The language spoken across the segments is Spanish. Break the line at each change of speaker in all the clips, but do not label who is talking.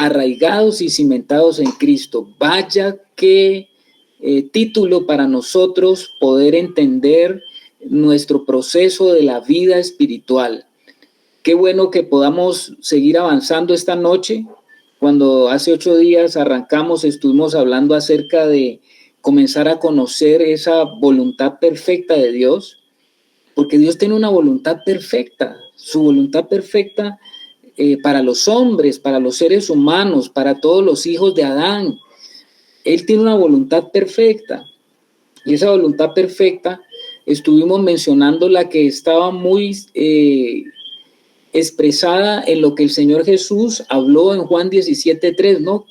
arraigados y cimentados en Cristo. Vaya qué título para nosotros poder entender nuestro proceso de la vida espiritual. Qué bueno que podamos seguir avanzando esta noche. Cuando hace 8 días arrancamos, estuvimos hablando acerca de comenzar a conocer esa voluntad perfecta de Dios, porque Dios tiene una voluntad perfecta, su voluntad perfecta para los hombres, para los seres humanos, para todos los hijos de Adán. Él tiene una voluntad perfecta, y esa voluntad perfecta estuvimos mencionando la que estaba muy expresada en lo que el Señor Jesús habló en Juan 17:3, ¿no?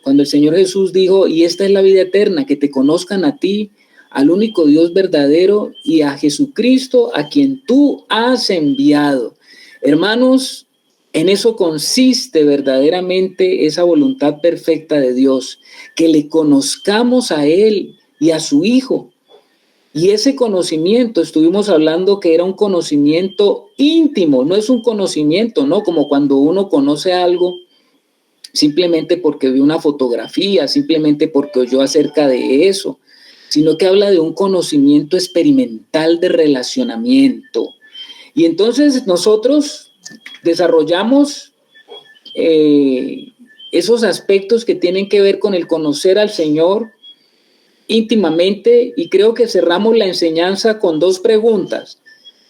Cuando el Señor Jesús dijo, y esta es la vida eterna, que te conozcan a ti, al único Dios verdadero, y a Jesucristo, a quien tú has enviado. Hermanos, en eso consiste verdaderamente esa voluntad perfecta de Dios, que le conozcamos a Él y a su Hijo. Y ese conocimiento, estuvimos hablando que era un conocimiento íntimo, no es un conocimiento, ¿no? Como cuando uno conoce algo simplemente porque vio una fotografía, simplemente porque oyó acerca de eso, sino que habla de un conocimiento experimental de relacionamiento. Y entonces nosotros desarrollamos esos aspectos que tienen que ver con el conocer al Señor íntimamente, y creo que cerramos la enseñanza con 2 preguntas.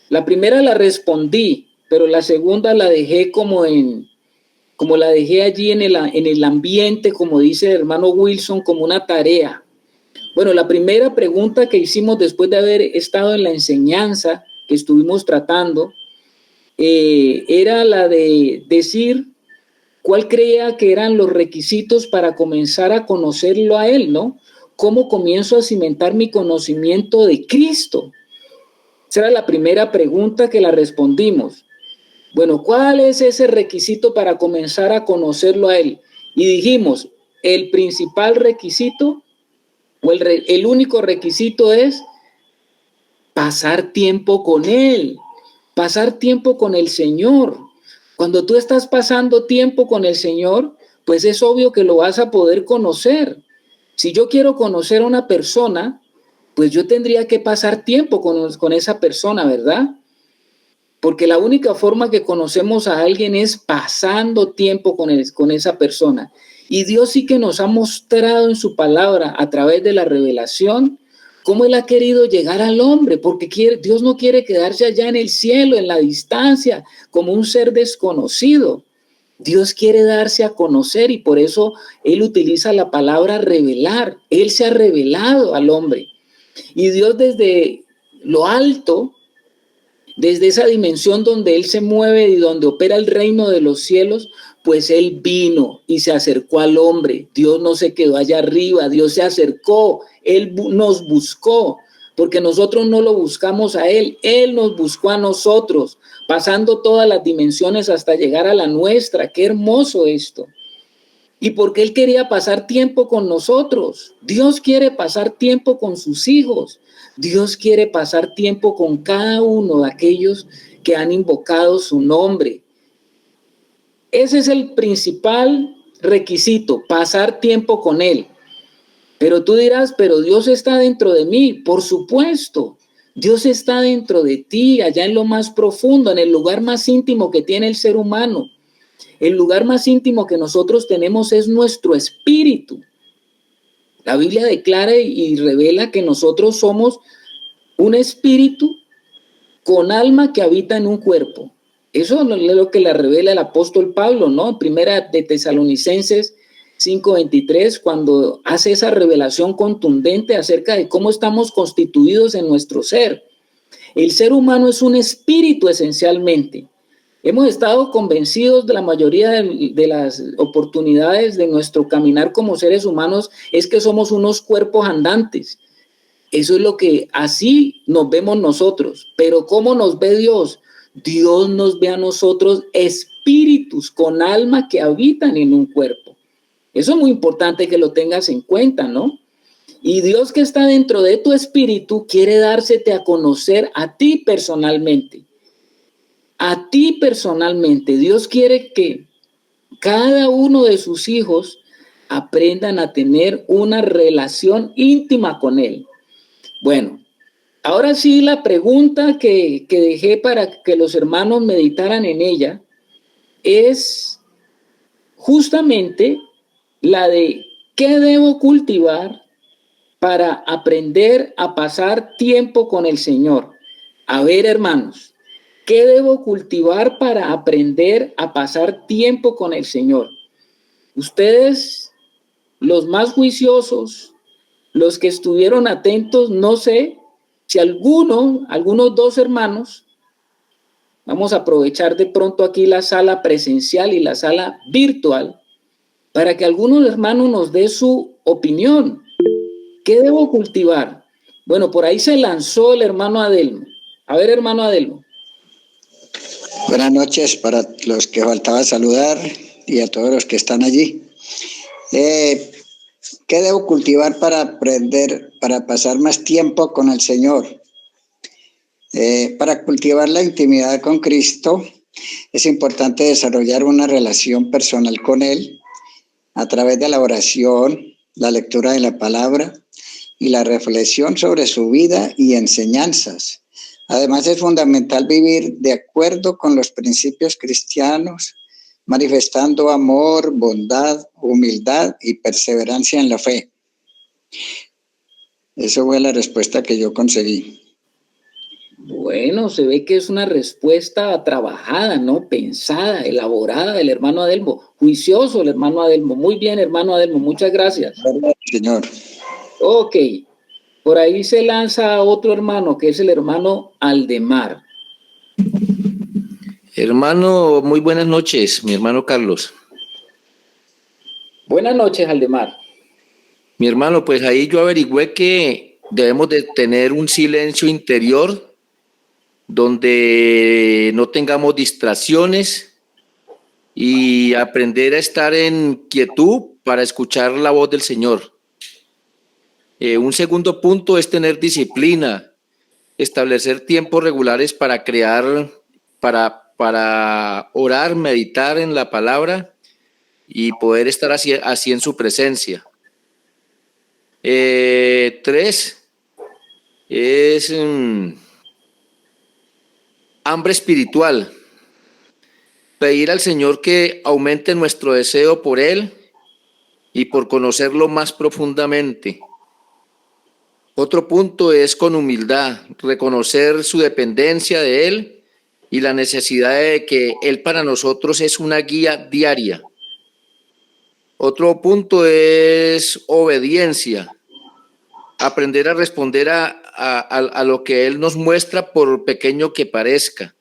La primera la respondí, pero la segunda la dejé como la dejé allí en el ambiente, como dice el hermano Wilson, como una tarea. Bueno, la primera pregunta que hicimos después de haber estado en la enseñanza que estuvimos tratando, era la de decir cuál creía que eran los requisitos para comenzar a conocerlo a Él, ¿no? ¿Cómo comienzo a cimentar mi conocimiento de Cristo? Esa era la primera pregunta que la respondimos. Bueno, ¿cuál es ese requisito para comenzar a conocerlo a Él? Y dijimos, el principal requisito o el único requisito es pasar tiempo con Él, pasar tiempo con el Señor. Cuando tú estás pasando tiempo con el Señor, pues es obvio que lo vas a poder conocer. Si yo quiero conocer a una persona, pues yo tendría que pasar tiempo con esa persona, ¿verdad? Porque la única forma que conocemos a alguien es pasando tiempo con esa persona. Y Dios sí que nos ha mostrado en su palabra, a través de la revelación, cómo Él ha querido llegar al hombre, porque Dios no quiere quedarse allá en el cielo, en la distancia, como un ser desconocido. Dios quiere darse a conocer, y por eso Él utiliza la palabra revelar. Él se ha revelado al hombre. Y Dios desde lo alto, desde esa dimensión donde Él se mueve y donde opera el reino de los cielos, pues Él vino y se acercó al hombre. Dios no se quedó allá arriba, Dios se acercó, Él nos buscó, porque nosotros no lo buscamos a Él, Él nos buscó a nosotros, pasando todas las dimensiones hasta llegar a la nuestra. Qué hermoso esto. Y porque Él quería pasar tiempo con nosotros. Dios quiere pasar tiempo con sus hijos. Dios quiere pasar tiempo con cada uno de aquellos que han invocado su nombre. Ese es el principal requisito, pasar tiempo con Él. Pero tú dirás, pero Dios está dentro de mí. Por supuesto, Dios está dentro de ti, allá en lo más profundo, en el lugar más íntimo que tiene el ser humano. El lugar más íntimo que nosotros tenemos es nuestro espíritu. La Biblia declara y revela que nosotros somos un espíritu con alma que habita en un cuerpo. Eso es lo que le revela el apóstol Pablo, ¿no? En Primera de Tesalonicenses 5:23, cuando hace esa revelación contundente acerca de cómo estamos constituidos en nuestro ser. El ser humano es un espíritu esencialmente. Hemos estado convencidos de la mayoría de las oportunidades de nuestro caminar como seres humanos es que somos unos cuerpos andantes. Eso es lo que así nos vemos nosotros. Pero ¿cómo nos ve Dios? Dios nos ve a nosotros espíritus con alma que habitan en un cuerpo. Eso es muy importante que lo tengas en cuenta, ¿no? Y Dios que está dentro de tu espíritu quiere dársete a conocer a ti personalmente. A ti personalmente. Dios quiere que cada uno de sus hijos aprendan a tener una relación íntima con Él. Bueno, ahora sí la pregunta que dejé para que los hermanos meditaran en ella es justamente la de ¿qué debo cultivar para aprender a pasar tiempo con el Señor? A ver, hermanos, ¿qué debo cultivar para aprender a pasar tiempo con el Señor? Ustedes, los más juiciosos, los que estuvieron atentos, no sé si algunos dos hermanos, vamos a aprovechar de pronto aquí la sala presencial y la sala virtual, para que algunos hermanos nos dé su opinión. ¿Qué debo cultivar? Bueno, por ahí se lanzó el hermano Adelmo. A ver, hermano Adelmo.
Buenas noches para los que faltaba saludar y a todos los que están allí. ¿Qué debo cultivar para aprender, para pasar más tiempo con el Señor? Para cultivar la intimidad con Cristo, es importante desarrollar una relación personal con Él a través de la oración, la lectura de la palabra y la reflexión sobre su vida y enseñanzas. Además, es fundamental vivir de acuerdo con los principios cristianos, manifestando amor, bondad, humildad y perseverancia en la fe. Esa fue la respuesta que yo conseguí.
Bueno, se ve que es una respuesta trabajada, ¿no? Pensada, elaborada del hermano Adelmo. Juicioso el hermano Adelmo. Muy bien, hermano Adelmo, muchas gracias.
Señor.
Ok, por ahí se lanza otro hermano, que es el hermano Aldemar.
Hermano, muy buenas noches, mi hermano Carlos.
Buenas noches, Aldemar.
Mi hermano, pues ahí yo averigüé que debemos de tener un silencio interior donde no tengamos distracciones y aprender a estar en quietud para escuchar la voz del Señor. Un segundo punto es tener disciplina, establecer tiempos regulares para crear, para orar, meditar en la palabra y poder estar así en su presencia. 3 es hambre espiritual. Pedir al Señor que aumente nuestro deseo por Él y por conocerlo más profundamente. Otro punto es con humildad, reconocer su dependencia de Él y la necesidad de que Él para nosotros es una guía diaria. Otro punto es obediencia, aprender a responder a lo que Él nos muestra por pequeño que parezca.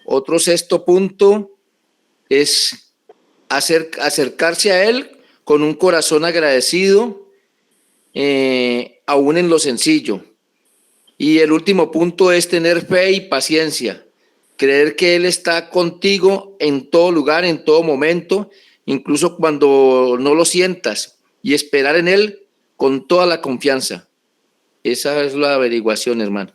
Otro sexto punto es acercarse a Él con un corazón agradecido, aún en lo sencillo. Y el último punto es tener fe y paciencia, creer que Él está contigo en todo lugar, en todo momento, incluso cuando no lo sientas, y esperar en Él con toda la confianza. Esa es la averiguación, hermano.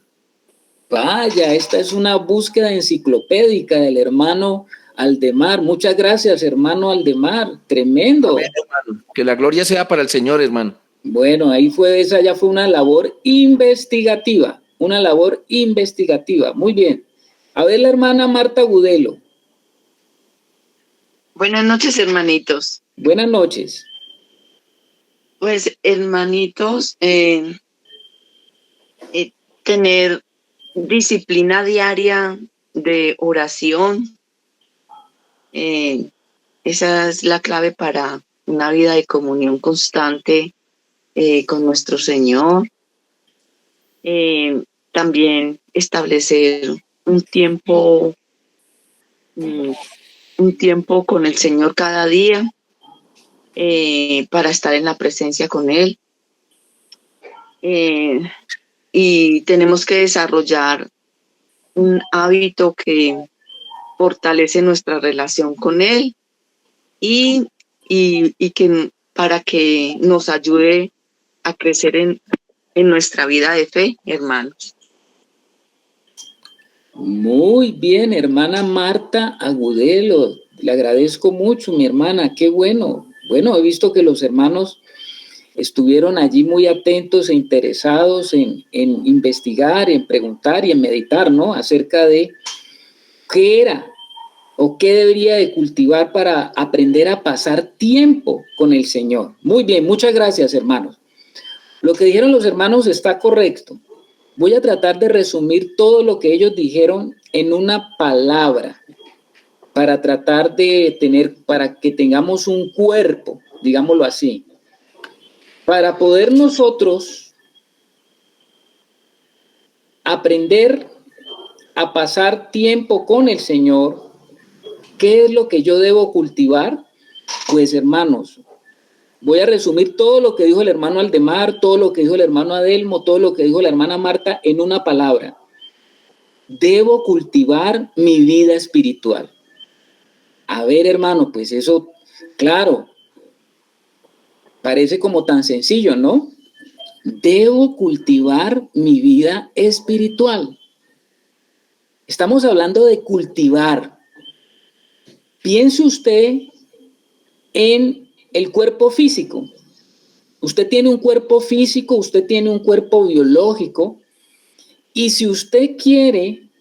Vaya, esta es una búsqueda enciclopédica del hermano Aldemar. Muchas gracias, hermano Aldemar. Tremendo.
Amén, hermano. Que la gloria sea para el Señor, hermano.
Bueno, esa ya fue una labor investigativa. Una labor investigativa. Muy bien. A ver, la hermana Marta Gudelo.
Buenas noches, hermanitos.
Buenas noches.
Pues, hermanitos, tener disciplina diaria de oración, esa es la clave para una vida de comunión constante con nuestro Señor. También establecer un tiempo con el Señor cada día para estar en la presencia con Él. Y tenemos que desarrollar un hábito que fortalece nuestra relación con Él y que para que nos ayude a crecer en nuestra vida de fe, hermanos.
Muy bien, hermana Marta Agudelo. Le agradezco mucho, mi hermana, qué bueno. Bueno, he visto que los hermanos estuvieron allí muy atentos e interesados en investigar, en preguntar y en meditar, ¿no? Acerca de qué era o qué debería de cultivar para aprender a pasar tiempo con el Señor. Muy bien, muchas gracias, hermanos. Lo que dijeron los hermanos está correcto. Voy a tratar de resumir todo lo que ellos dijeron en una palabra para tratar de para que tengamos un cuerpo, digámoslo así. Para poder nosotros aprender a pasar tiempo con el Señor, ¿qué es lo que yo debo cultivar? Pues, hermanos, voy a resumir todo lo que dijo el hermano Aldemar, todo lo que dijo el hermano Adelmo, todo lo que dijo la hermana Marta en una palabra. Debo cultivar mi vida espiritual. A ver, hermano, pues eso, claro, parece como tan sencillo, ¿no? Debo cultivar mi vida espiritual. Estamos hablando de cultivar. Piense usted en el cuerpo físico. Usted tiene un cuerpo físico, usted tiene un cuerpo biológico, y si usted quiere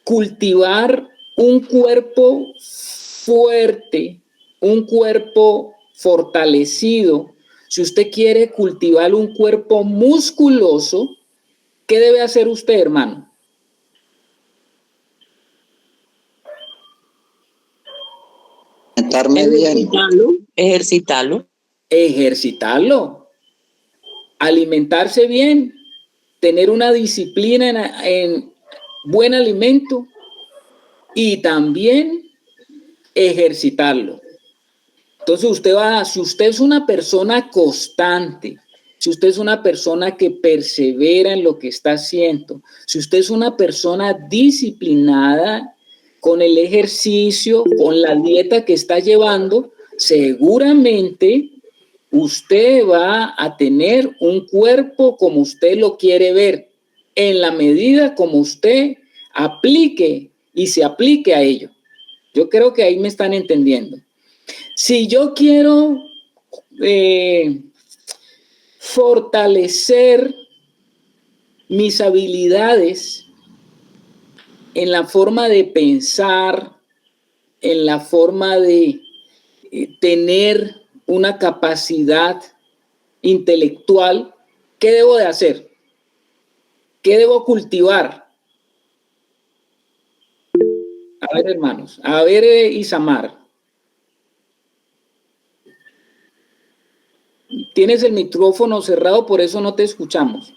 cultivar un cuerpo fuerte, un cuerpo fortalecido, si usted quiere cultivar un cuerpo musculoso, ¿qué debe hacer usted, hermano?
Alimentarme bien.
Ejercitarlo, alimentarse bien, tener una disciplina en buen alimento y también ejercitarlo. Entonces si usted es una persona constante, si usted es una persona que persevera en lo que está haciendo, si usted es una persona disciplinada con el ejercicio, con la dieta que está llevando, seguramente usted va a tener un cuerpo como usted lo quiere ver, en la medida como usted aplique y se aplique a ello. Yo creo que ahí me están entendiendo. Si yo quiero fortalecer mis habilidades en la forma de pensar, en la forma de tener una capacidad intelectual, ¿qué debo de hacer? ¿Qué debo cultivar? A ver, hermanos, a ver, Isamar. Tienes el micrófono cerrado, por eso no te escuchamos.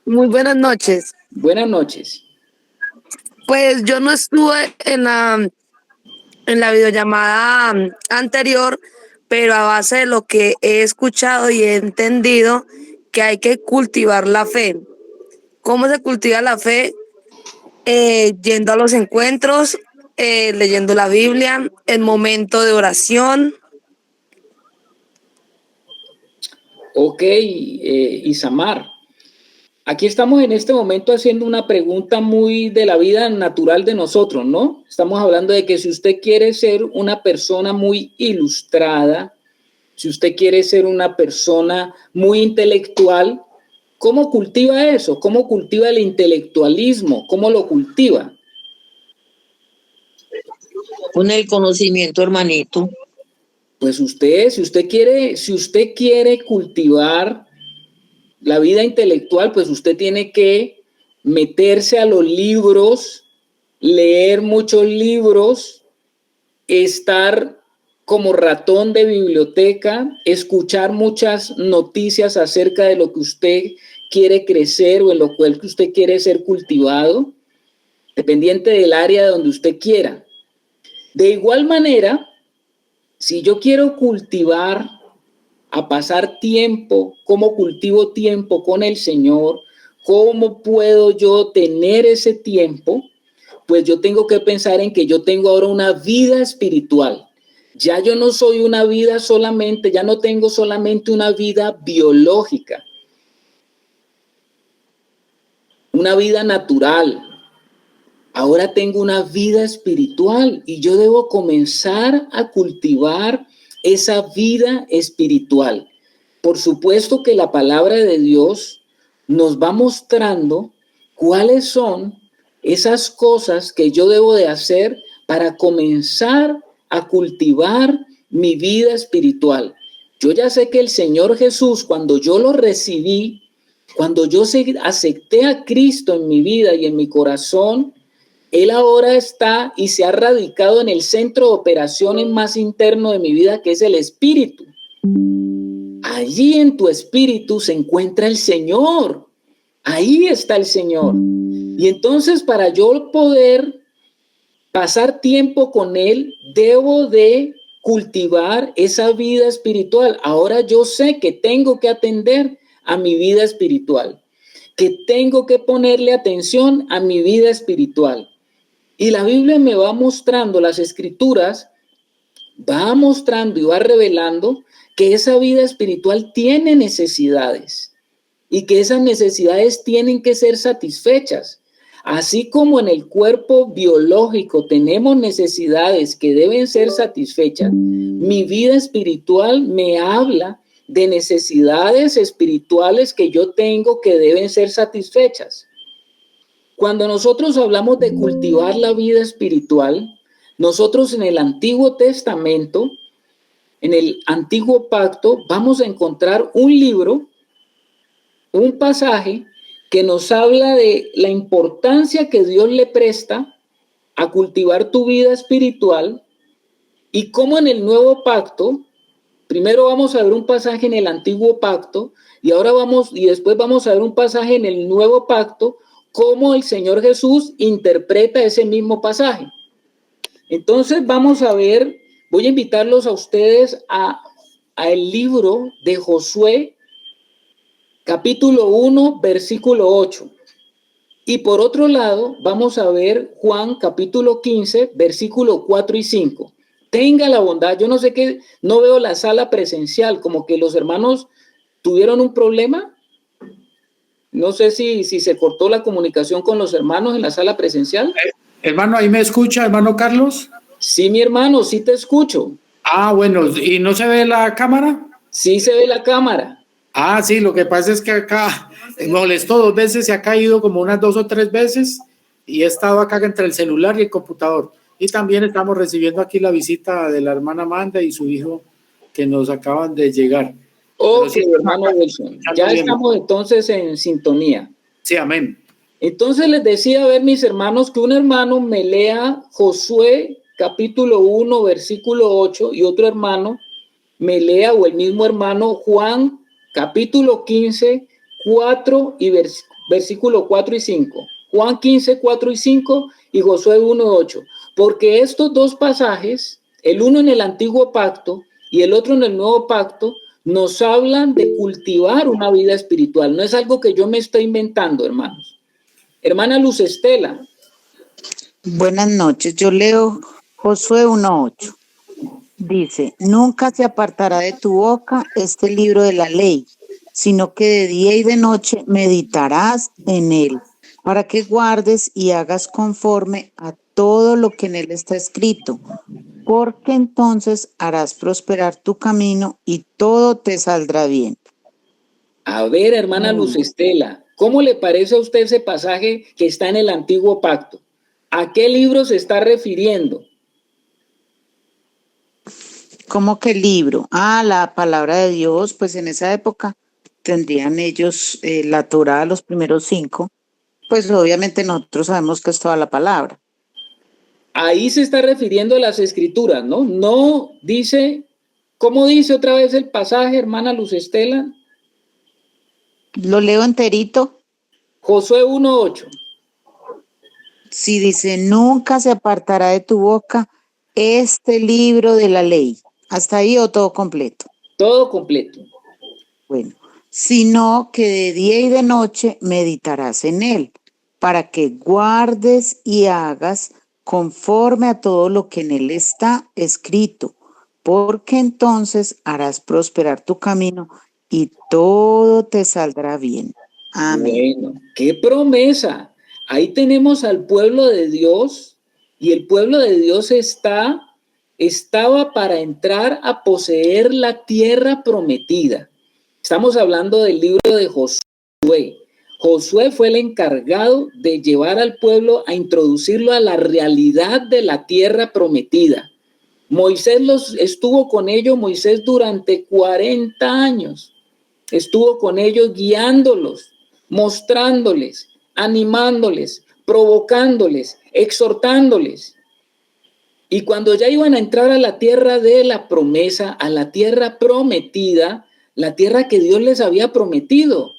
Muy buenas noches.
Buenas noches.
Pues yo no estuve en la videollamada anterior, pero a base de lo que he escuchado y he entendido que hay que cultivar la fe. ¿Cómo se cultiva la fe? Yendo a los encuentros, leyendo la Biblia, el momento de oración.
Ok, Isamar. Aquí estamos en este momento haciendo una pregunta muy de la vida natural de nosotros, ¿no? Estamos hablando de que si usted quiere ser una persona muy ilustrada, si usted quiere ser una persona muy intelectual, ¿cómo cultiva eso? ¿Cómo cultiva el intelectualismo? ¿Cómo lo cultiva?
Con el conocimiento, hermanito.
Pues si usted quiere cultivar la vida intelectual, pues usted tiene que meterse a los libros, leer muchos libros, estar como ratón de biblioteca, escuchar muchas noticias acerca de lo que usted quiere crecer o en lo cual que usted quiere ser cultivado, dependiente del área donde usted quiera. De igual manera, si yo quiero cultivar a pasar tiempo, cómo cultivo tiempo con el Señor, cómo puedo yo tener ese tiempo, pues yo tengo que pensar en que yo tengo ahora una vida espiritual. Ya yo no soy una vida solamente, ya no tengo solamente una vida biológica, una vida natural. ahora tengo una vida espiritual y yo debo comenzar a cultivar esa vida espiritual. Por supuesto que la palabra de Dios nos va mostrando cuáles son esas cosas que yo debo de hacer para comenzar a cultivar mi vida espiritual. Yo ya sé que el Señor Jesús, cuando yo lo recibí, cuando yo acepté a Cristo en mi vida y en mi corazón, Él ahora está y se ha radicado en el centro de operaciones más interno de mi vida, que es el Espíritu. Allí en tu espíritu se encuentra el Señor. Ahí está el Señor. Y entonces, para yo poder pasar tiempo con Él, debo de cultivar esa vida espiritual. Ahora yo sé que tengo que atender a mi vida espiritual, que tengo que ponerle atención a mi vida espiritual. Y la Biblia me va mostrando, las Escrituras va mostrando y va revelando que esa vida espiritual tiene necesidades y que esas necesidades tienen que ser satisfechas. Así como en el cuerpo biológico tenemos necesidades que deben ser satisfechas, mi vida espiritual me habla de necesidades espirituales que yo tengo que deben ser satisfechas. Cuando nosotros hablamos de cultivar la vida espiritual, nosotros en el Antiguo Testamento, en el Antiguo Pacto, vamos a encontrar un libro, un pasaje que nos habla de la importancia que Dios le presta a cultivar tu vida espiritual y cómo en el Nuevo Pacto, primero vamos a ver un pasaje en el Antiguo Pacto y después vamos a ver un pasaje en el Nuevo Pacto, cómo el Señor Jesús interpreta ese mismo pasaje. Entonces vamos a ver, voy a invitarlos a ustedes a el libro de Josué, capítulo 1, versículo 8. Y por otro lado, vamos a ver Juan, capítulo 15, versículo 4 y 5. Tenga la bondad, yo no sé qué, no veo la sala presencial, como que los hermanos tuvieron un problema. No sé si se cortó la comunicación con los hermanos en la sala presencial.
Hermano, ¿ahí me escucha, hermano Carlos?
Sí, mi hermano, sí te escucho.
Ah, bueno, ¿y no se ve la cámara?
Sí se ve la cámara.
Ah, sí, lo que pasa es que acá me molestó 2 veces, se ha caído como unas 2 o 3 veces y he estado acá entre el celular y el computador. Y también estamos recibiendo aquí la visita de la hermana Amanda y su hijo que nos acaban de llegar.
Ok, sí, hermano Wilson, ya estamos entonces en sintonía.
Sí, amén.
Entonces les decía, a ver, mis hermanos, que un hermano me lea Josué capítulo 1, versículo 8 y otro hermano me lea, o el mismo hermano, Juan capítulo 15, 4 y versículo 4 y 5. Juan 15, 4 y 5 y Josué 1, 8. Porque estos dos pasajes, el uno en el Antiguo Pacto y el otro en el Nuevo Pacto, nos hablan de cultivar una vida espiritual. No es algo que yo me estoy inventando, hermanos. Hermana Luz Estela.
Buenas noches, yo leo Josué 1:8. Dice, nunca se apartará de tu boca este libro de la ley, sino que de día y de noche meditarás en él, para que guardes y hagas conforme a todo lo que en él está escrito, porque entonces harás prosperar tu camino y todo te saldrá bien.
A ver, hermana Luz Estela, ¿cómo le parece a usted ese pasaje que está en el Antiguo Pacto? ¿A qué libro se está refiriendo?
¿Cómo que libro? Ah, la palabra de Dios, pues en esa época tendrían ellos la Torá, los primeros 5, pues obviamente nosotros sabemos que es toda la palabra.
Ahí se está refiriendo a las Escrituras, ¿no? No dice, ¿cómo dice otra vez el pasaje, hermana Luz Estela?
¿Lo leo enterito?
Josué 1:8.
Sí, dice, nunca se apartará de tu boca este libro de la ley. ¿Hasta ahí o todo completo?
Todo completo.
Bueno, sino que de día y de noche meditarás en él, para que guardes y hagas conforme a todo lo que en él está escrito, porque entonces harás prosperar tu camino y todo te saldrá bien. Amén.
Bueno, qué promesa. Ahí tenemos al pueblo de Dios y el pueblo de Dios estaba para entrar a poseer la tierra prometida. Estamos hablando del libro de Josué. Josué fue el encargado de llevar al pueblo a introducirlo a la realidad de la tierra prometida. Moisés estuvo con ellos, Moisés durante 40 años. Estuvo con ellos guiándolos, mostrándoles, animándoles, provocándoles, exhortándoles. Y cuando ya iban a entrar a la tierra de la promesa, a la tierra prometida, la tierra que Dios les había prometido,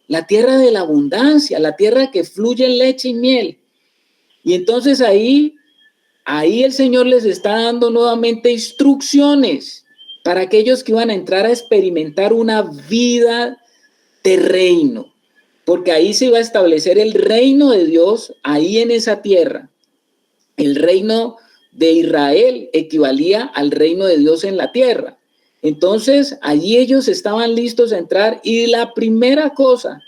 la tierra de la abundancia, la tierra que fluye leche y miel. Y entonces ahí el Señor les está dando nuevamente instrucciones para aquellos que iban a entrar a experimentar una vida de reino, porque ahí se iba a establecer el reino de Dios, ahí en esa tierra. El reino de Israel equivalía al reino de Dios en la tierra. Entonces, allí ellos estaban listos a entrar y la primera cosa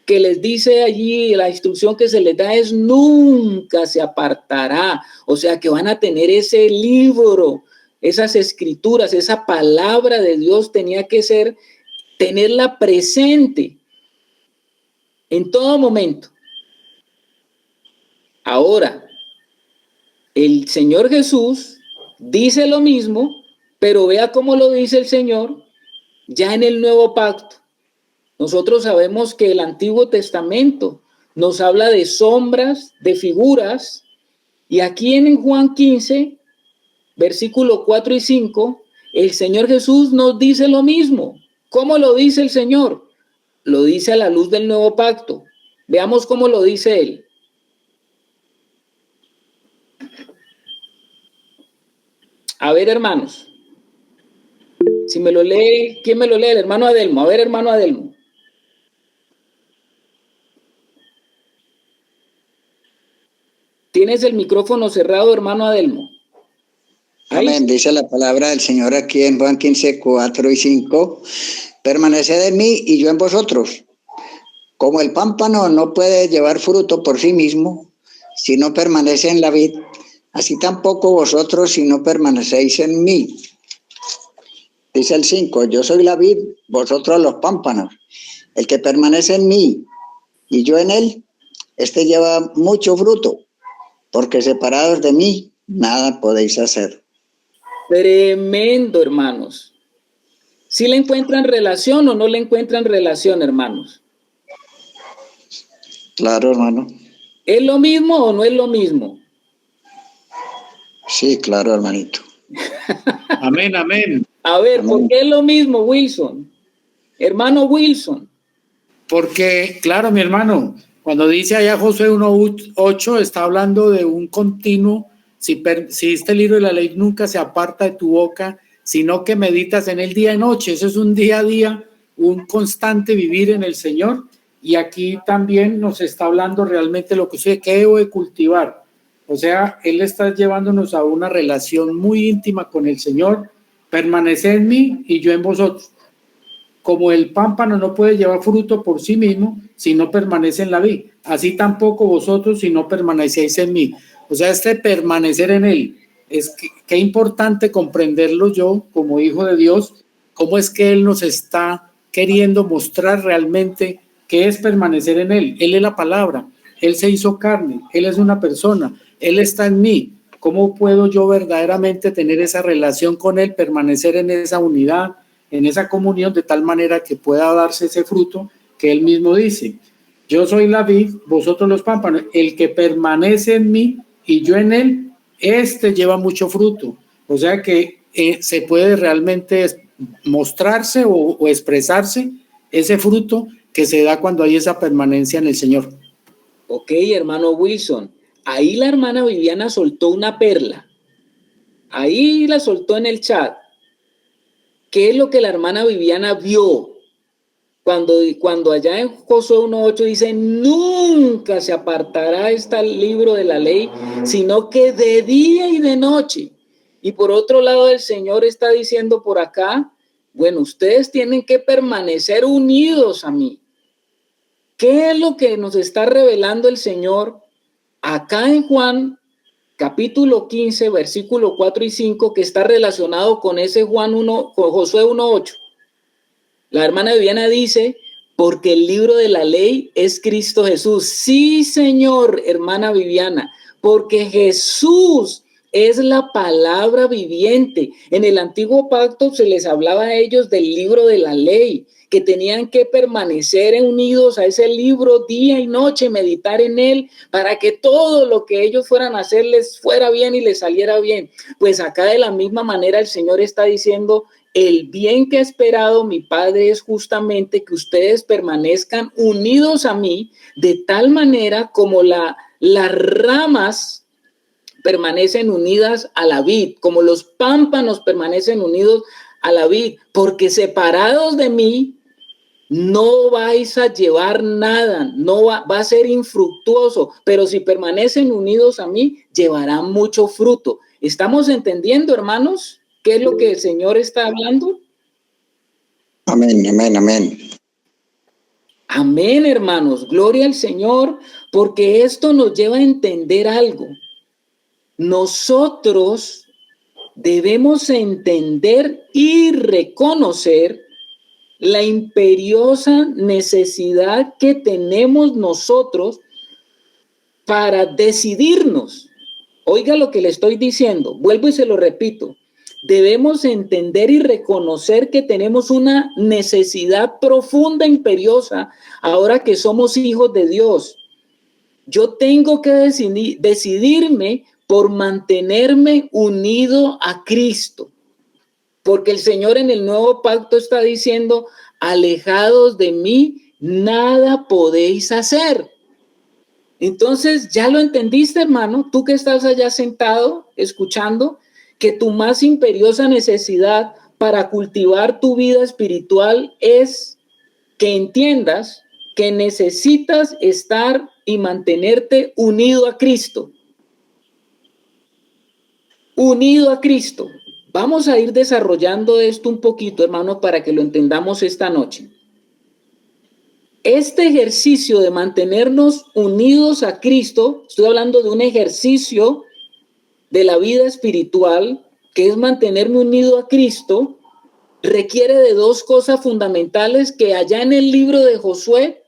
que les dice allí, la instrucción que se les da es nunca se apartará. O sea, que van a tener ese libro, esas escrituras, esa palabra de Dios tenía que tenerla presente en todo momento. Ahora, el Señor Jesús dice lo mismo, pero vea cómo lo dice el Señor ya en el nuevo pacto. Nosotros sabemos que el Antiguo Testamento nos habla de sombras, de figuras, y aquí en Juan 15, versículo 4 y 5, el Señor Jesús nos dice lo mismo. ¿Cómo lo dice el Señor? Lo dice a la luz del nuevo pacto. Veamos cómo lo dice él. A ver, hermanos. Si me lo lee, ¿quién me lo lee? El hermano Adelmo. A ver, hermano Adelmo. Tienes el micrófono cerrado, hermano Adelmo. Ahí.
Amén. Dice la palabra del Señor aquí en Juan 15, 4 y 5. Permaneced en mí y yo en vosotros. Como el pámpano no puede llevar fruto por sí mismo, si no permanece en la vid, así tampoco vosotros si no permanecéis en mí. Dice el 5, yo soy la vid, vosotros los pámpanos. El que permanece en mí y yo en él, este lleva mucho fruto, porque separados de mí, nada podéis hacer.
Tremendo, hermanos. ¿Sí le encuentran relación o no le encuentran relación, hermanos?
Claro, hermano.
¿Es lo mismo o no es lo mismo?
Sí, claro, hermanito.
Amén, amén.
A ver,
Amén.
¿por qué es lo mismo, Wilson? Hermano Wilson.
Porque, claro, mi hermano, cuando dice allá Josué 1:8, está hablando de un continuo, si este libro de la ley nunca se aparta de tu boca, sino que meditas en el día y noche. Eso es un día a día, un constante vivir en el Señor. Y aquí también nos está hablando realmente lo que usted, que debo de cultivar. O sea, Él está llevándonos a una relación muy íntima con el Señor. Permaneced en mí y yo en vosotros. Como el pámpano no puede llevar fruto por sí mismo si no permanece en la vid, así tampoco vosotros si no permanecéis en mí. O sea, este permanecer en él, es que importante comprenderlo yo como hijo de Dios, cómo es que él nos está queriendo mostrar realmente qué es permanecer en él. Él es la palabra, él se hizo carne, él es una persona, él está en mí. ¿Cómo puedo yo verdaderamente tener esa relación con él, permanecer en esa unidad, en esa comunión, de tal manera que pueda darse ese fruto que él mismo dice? Yo soy la vid, vosotros los pámpanos. El que permanece en mí y yo en él, este lleva mucho fruto. O sea que se puede realmente mostrarse o expresarse ese fruto que se da cuando hay esa permanencia en el Señor.
Ok, hermano Wilson. Ahí la hermana Viviana soltó una perla. Ahí la soltó en el chat. ¿Qué es lo que la hermana Viviana vio cuando allá en Josué 1:8 dice nunca se apartará este libro de la ley, sino que de día y de noche? Y por otro lado el Señor está diciendo por acá, bueno, ustedes tienen que permanecer unidos a mí. ¿Qué es lo que nos está revelando el Señor acá en Juan capítulo 15, versículo 4 y 5, que está relacionado con ese Juan 1, con Josué 1:8? La hermana Viviana dice, porque el libro de la ley es Cristo Jesús. Sí, Señor, hermana Viviana, porque Jesús es la palabra viviente. En el antiguo pacto se les hablaba a ellos del libro de la ley, que tenían que permanecer unidos a ese libro día y noche, meditar en él, para que todo lo que ellos fueran a hacer les fuera bien y les saliera bien. Pues acá de la misma manera el Señor está diciendo, el bien que ha esperado mi Padre es justamente que ustedes permanezcan unidos a mí, de tal manera como las ramas permanecen unidas a la vid, como los pámpanos permanecen unidos a la vid, porque separados de mí no vais a llevar nada, no va a ser infructuoso, pero si permanecen unidos a mí, llevarán mucho fruto. ¿Estamos entendiendo, hermanos, qué es lo que el Señor está hablando?
Amén, amén, amén.
Amén, hermanos, gloria al Señor, porque esto nos lleva a entender algo. Nosotros debemos entender y reconocer la imperiosa necesidad que tenemos nosotros para decidirnos. Oiga lo que le estoy diciendo, vuelvo y se lo repito. Debemos entender y reconocer que tenemos una necesidad profunda, imperiosa, ahora que somos hijos de Dios. Yo tengo que decidirme por mantenerme unido a Cristo. Porque el Señor en el nuevo pacto está diciendo, alejados de mí, nada podéis hacer. Entonces, ¿ya lo entendiste, hermano? Tú que estás allá sentado, escuchando, que tu más imperiosa necesidad para cultivar tu vida espiritual es que entiendas que necesitas estar y mantenerte unido a Cristo. Unido a Cristo. Vamos a ir desarrollando esto un poquito, hermano, para que lo entendamos esta noche. Este ejercicio de mantenernos unidos a Cristo, estoy hablando de un ejercicio de la vida espiritual, que es mantenerme unido a Cristo, requiere de dos cosas fundamentales que allá en el libro de Josué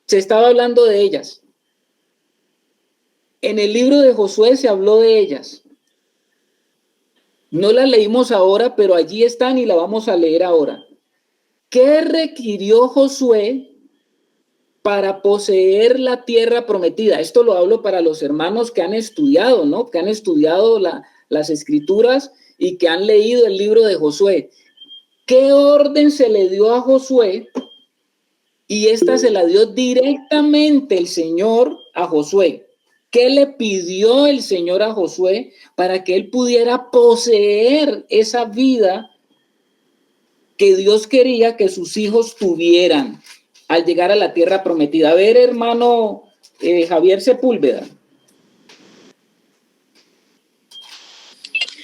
se estaba hablando de ellas. En el libro de Josué se habló de ellas. No la leímos ahora, pero allí están y la vamos a leer ahora. ¿Qué requirió Josué para poseer la tierra prometida? Esto lo hablo para los hermanos que han estudiado, ¿no? Que han estudiado las escrituras y que han leído el libro de Josué. ¿Qué orden se le dio a Josué? Y esta se la dio directamente el Señor a Josué. ¿Qué le pidió el Señor a Josué para que él pudiera poseer esa vida que Dios quería que sus hijos tuvieran al llegar a la tierra prometida? A ver, hermano Javier Sepúlveda.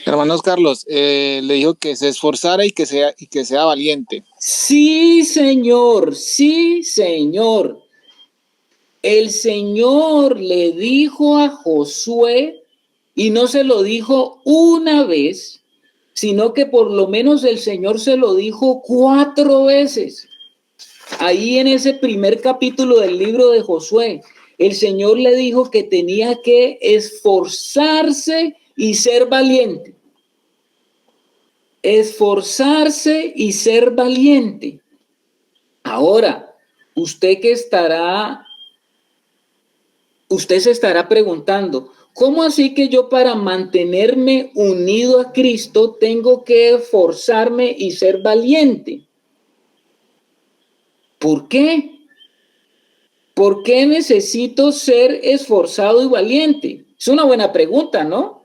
Hermanos Carlos, le dijo que se esforzara y que sea valiente.
Sí, señor, sí, señor. El Señor le dijo a Josué, y no se lo dijo una vez, sino que por lo menos el Señor se lo dijo 4 veces. Ahí en ese primer capítulo del libro de Josué, el Señor le dijo que tenía que esforzarse y ser valiente. Esforzarse y ser valiente. Ahora, usted se estará preguntando, ¿cómo así que yo para mantenerme unido a Cristo tengo que esforzarme y ser valiente? ¿Por qué? ¿Por qué necesito ser esforzado y valiente? Es una buena pregunta, ¿no?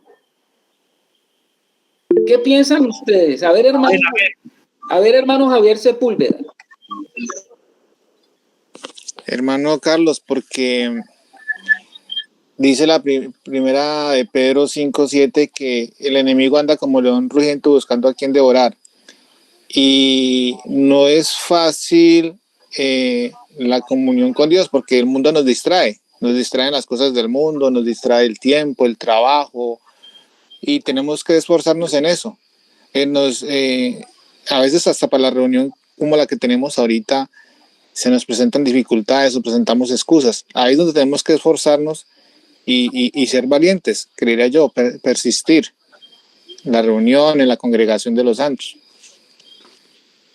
¿Qué piensan ustedes? A ver, hermano Javier Sepúlveda.
Hermano Carlos, porque dice la primera de Pedro 5:7 que el enemigo anda como león rugiente buscando a quien devorar. Y no es fácil la comunión con Dios, porque el mundo nos distraen las cosas del mundo, nos distrae el tiempo, el trabajo, y tenemos que esforzarnos en eso. A veces hasta para la reunión como la que tenemos ahorita se nos presentan dificultades o presentamos excusas. Ahí es donde tenemos que esforzarnos y ser valientes, creería yo, persistir en la reunión, en la congregación de los santos.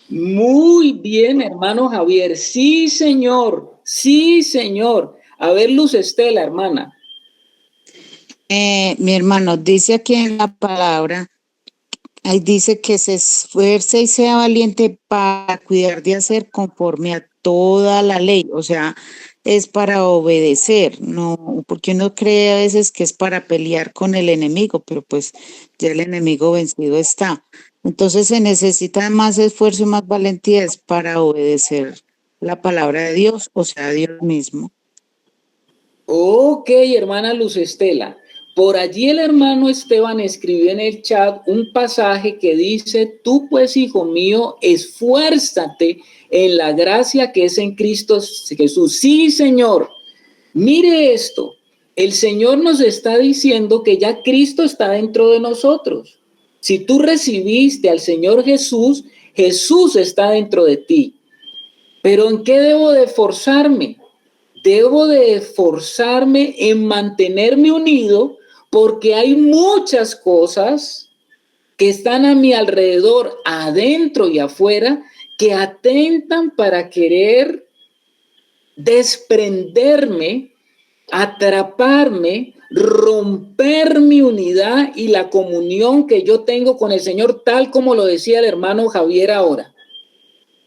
Muy bien, hermano Javier. Sí, señor. Sí, señor. A ver, Luz Estela, hermana.
Mi hermano, dice aquí en la palabra, ahí dice que se esfuerce y sea valiente para cuidar de hacer conforme a toda la ley, o sea, es para obedecer, no, porque uno cree a veces que es para pelear con el enemigo, pero pues ya el enemigo vencido está. Entonces se necesita más esfuerzo y más valentía para obedecer la palabra de Dios, o sea, Dios mismo.
Ok, hermana Luz Estela. Por allí el hermano Esteban escribió en el chat un pasaje que dice: tú pues, hijo mío, esfuérzate en la gracia que es en Cristo Jesús. Sí, Señor. Mire esto. El Señor nos está diciendo que ya Cristo está dentro de nosotros. Si tú recibiste al Señor Jesús, Jesús está dentro de ti. ¿Pero en qué debo de esforzarme? Debo de esforzarme en mantenerme unido, porque hay muchas cosas que están a mi alrededor, adentro y afuera, que atentan para querer desprenderme, atraparme, romper mi unidad y la comunión que yo tengo con el Señor, tal como lo decía el hermano Javier ahora.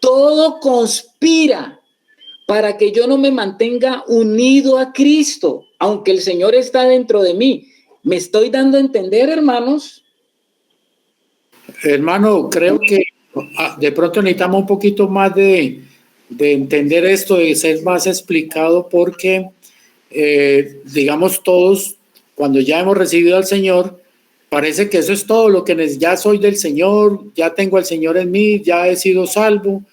Todo conspira para que yo no me mantenga unido a Cristo, aunque el Señor está dentro de mí. ¿Me estoy dando a entender, hermanos?
Hermano, creo que de pronto necesitamos un poquito más de entender esto, de ser más explicado, porque digamos todos, cuando ya hemos recibido al Señor, parece que eso es todo lo que ya soy del Señor, ya tengo al Señor en mí, ya he sido salvo,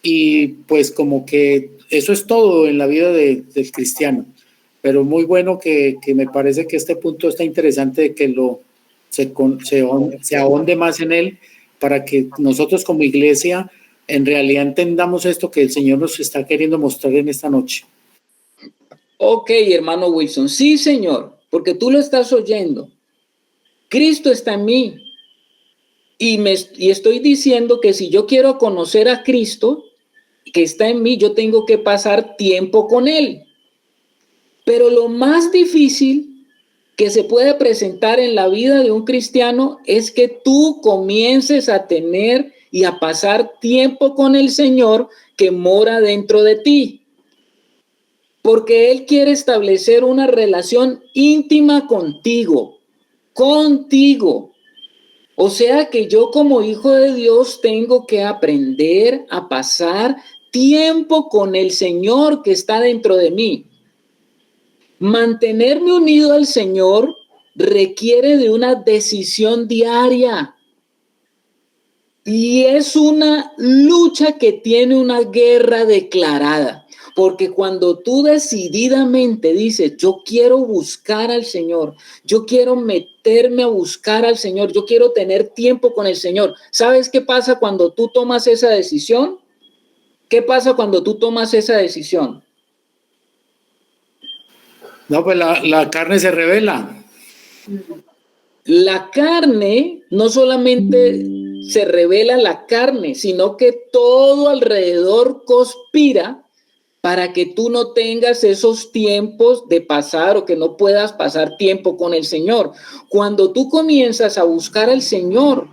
y pues como que eso es todo en la vida del cristiano. Pero muy bueno que me parece que este punto está interesante, de que se ahonde más en él, para que nosotros como iglesia en realidad entendamos esto que el Señor nos está queriendo mostrar en esta noche.
Ok, hermano Wilson, sí, Señor, porque tú lo estás oyendo. Cristo está en mí. Y estoy diciendo que si yo quiero conocer a Cristo, que está en mí, yo tengo que pasar tiempo con Él. Pero lo más difícil que se puede presentar en la vida de un cristiano es que tú comiences a tener y a pasar tiempo con el Señor que mora dentro de ti. Porque Él quiere establecer una relación íntima contigo. O sea que yo como hijo de Dios tengo que aprender a pasar tiempo con el Señor que está dentro de mí. Mantenerme unido al Señor requiere de una decisión diaria. Y es una lucha que tiene una guerra declarada. Porque cuando tú decididamente dices, yo quiero buscar al Señor, yo quiero meterme a buscar al Señor, yo quiero tener tiempo con el Señor, ¿sabes qué pasa cuando tú tomas esa decisión? ¿Qué pasa cuando tú tomas esa decisión?
No, pues la carne se revela.
La carne no solamente se revela la carne, sino que todo alrededor conspira para que tú no tengas esos tiempos de pasar, o que no puedas pasar tiempo con el Señor. Cuando tú comienzas a buscar al Señor,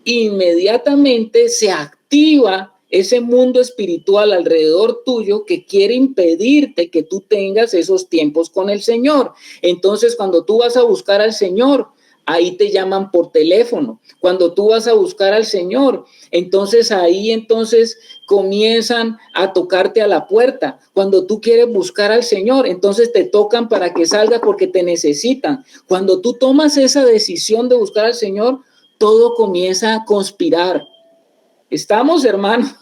inmediatamente se activa ese mundo espiritual alrededor tuyo que quiere impedirte que tú tengas esos tiempos con el Señor. Entonces, cuando tú vas a buscar al Señor, ahí te llaman por teléfono. Cuando tú vas a buscar al Señor, entonces comienzan a tocarte a la puerta. Cuando tú quieres buscar al Señor, entonces te tocan para que salgas porque te necesitan. Cuando tú tomas esa decisión de buscar al Señor, todo comienza a conspirar. ¿Estamos, hermanos?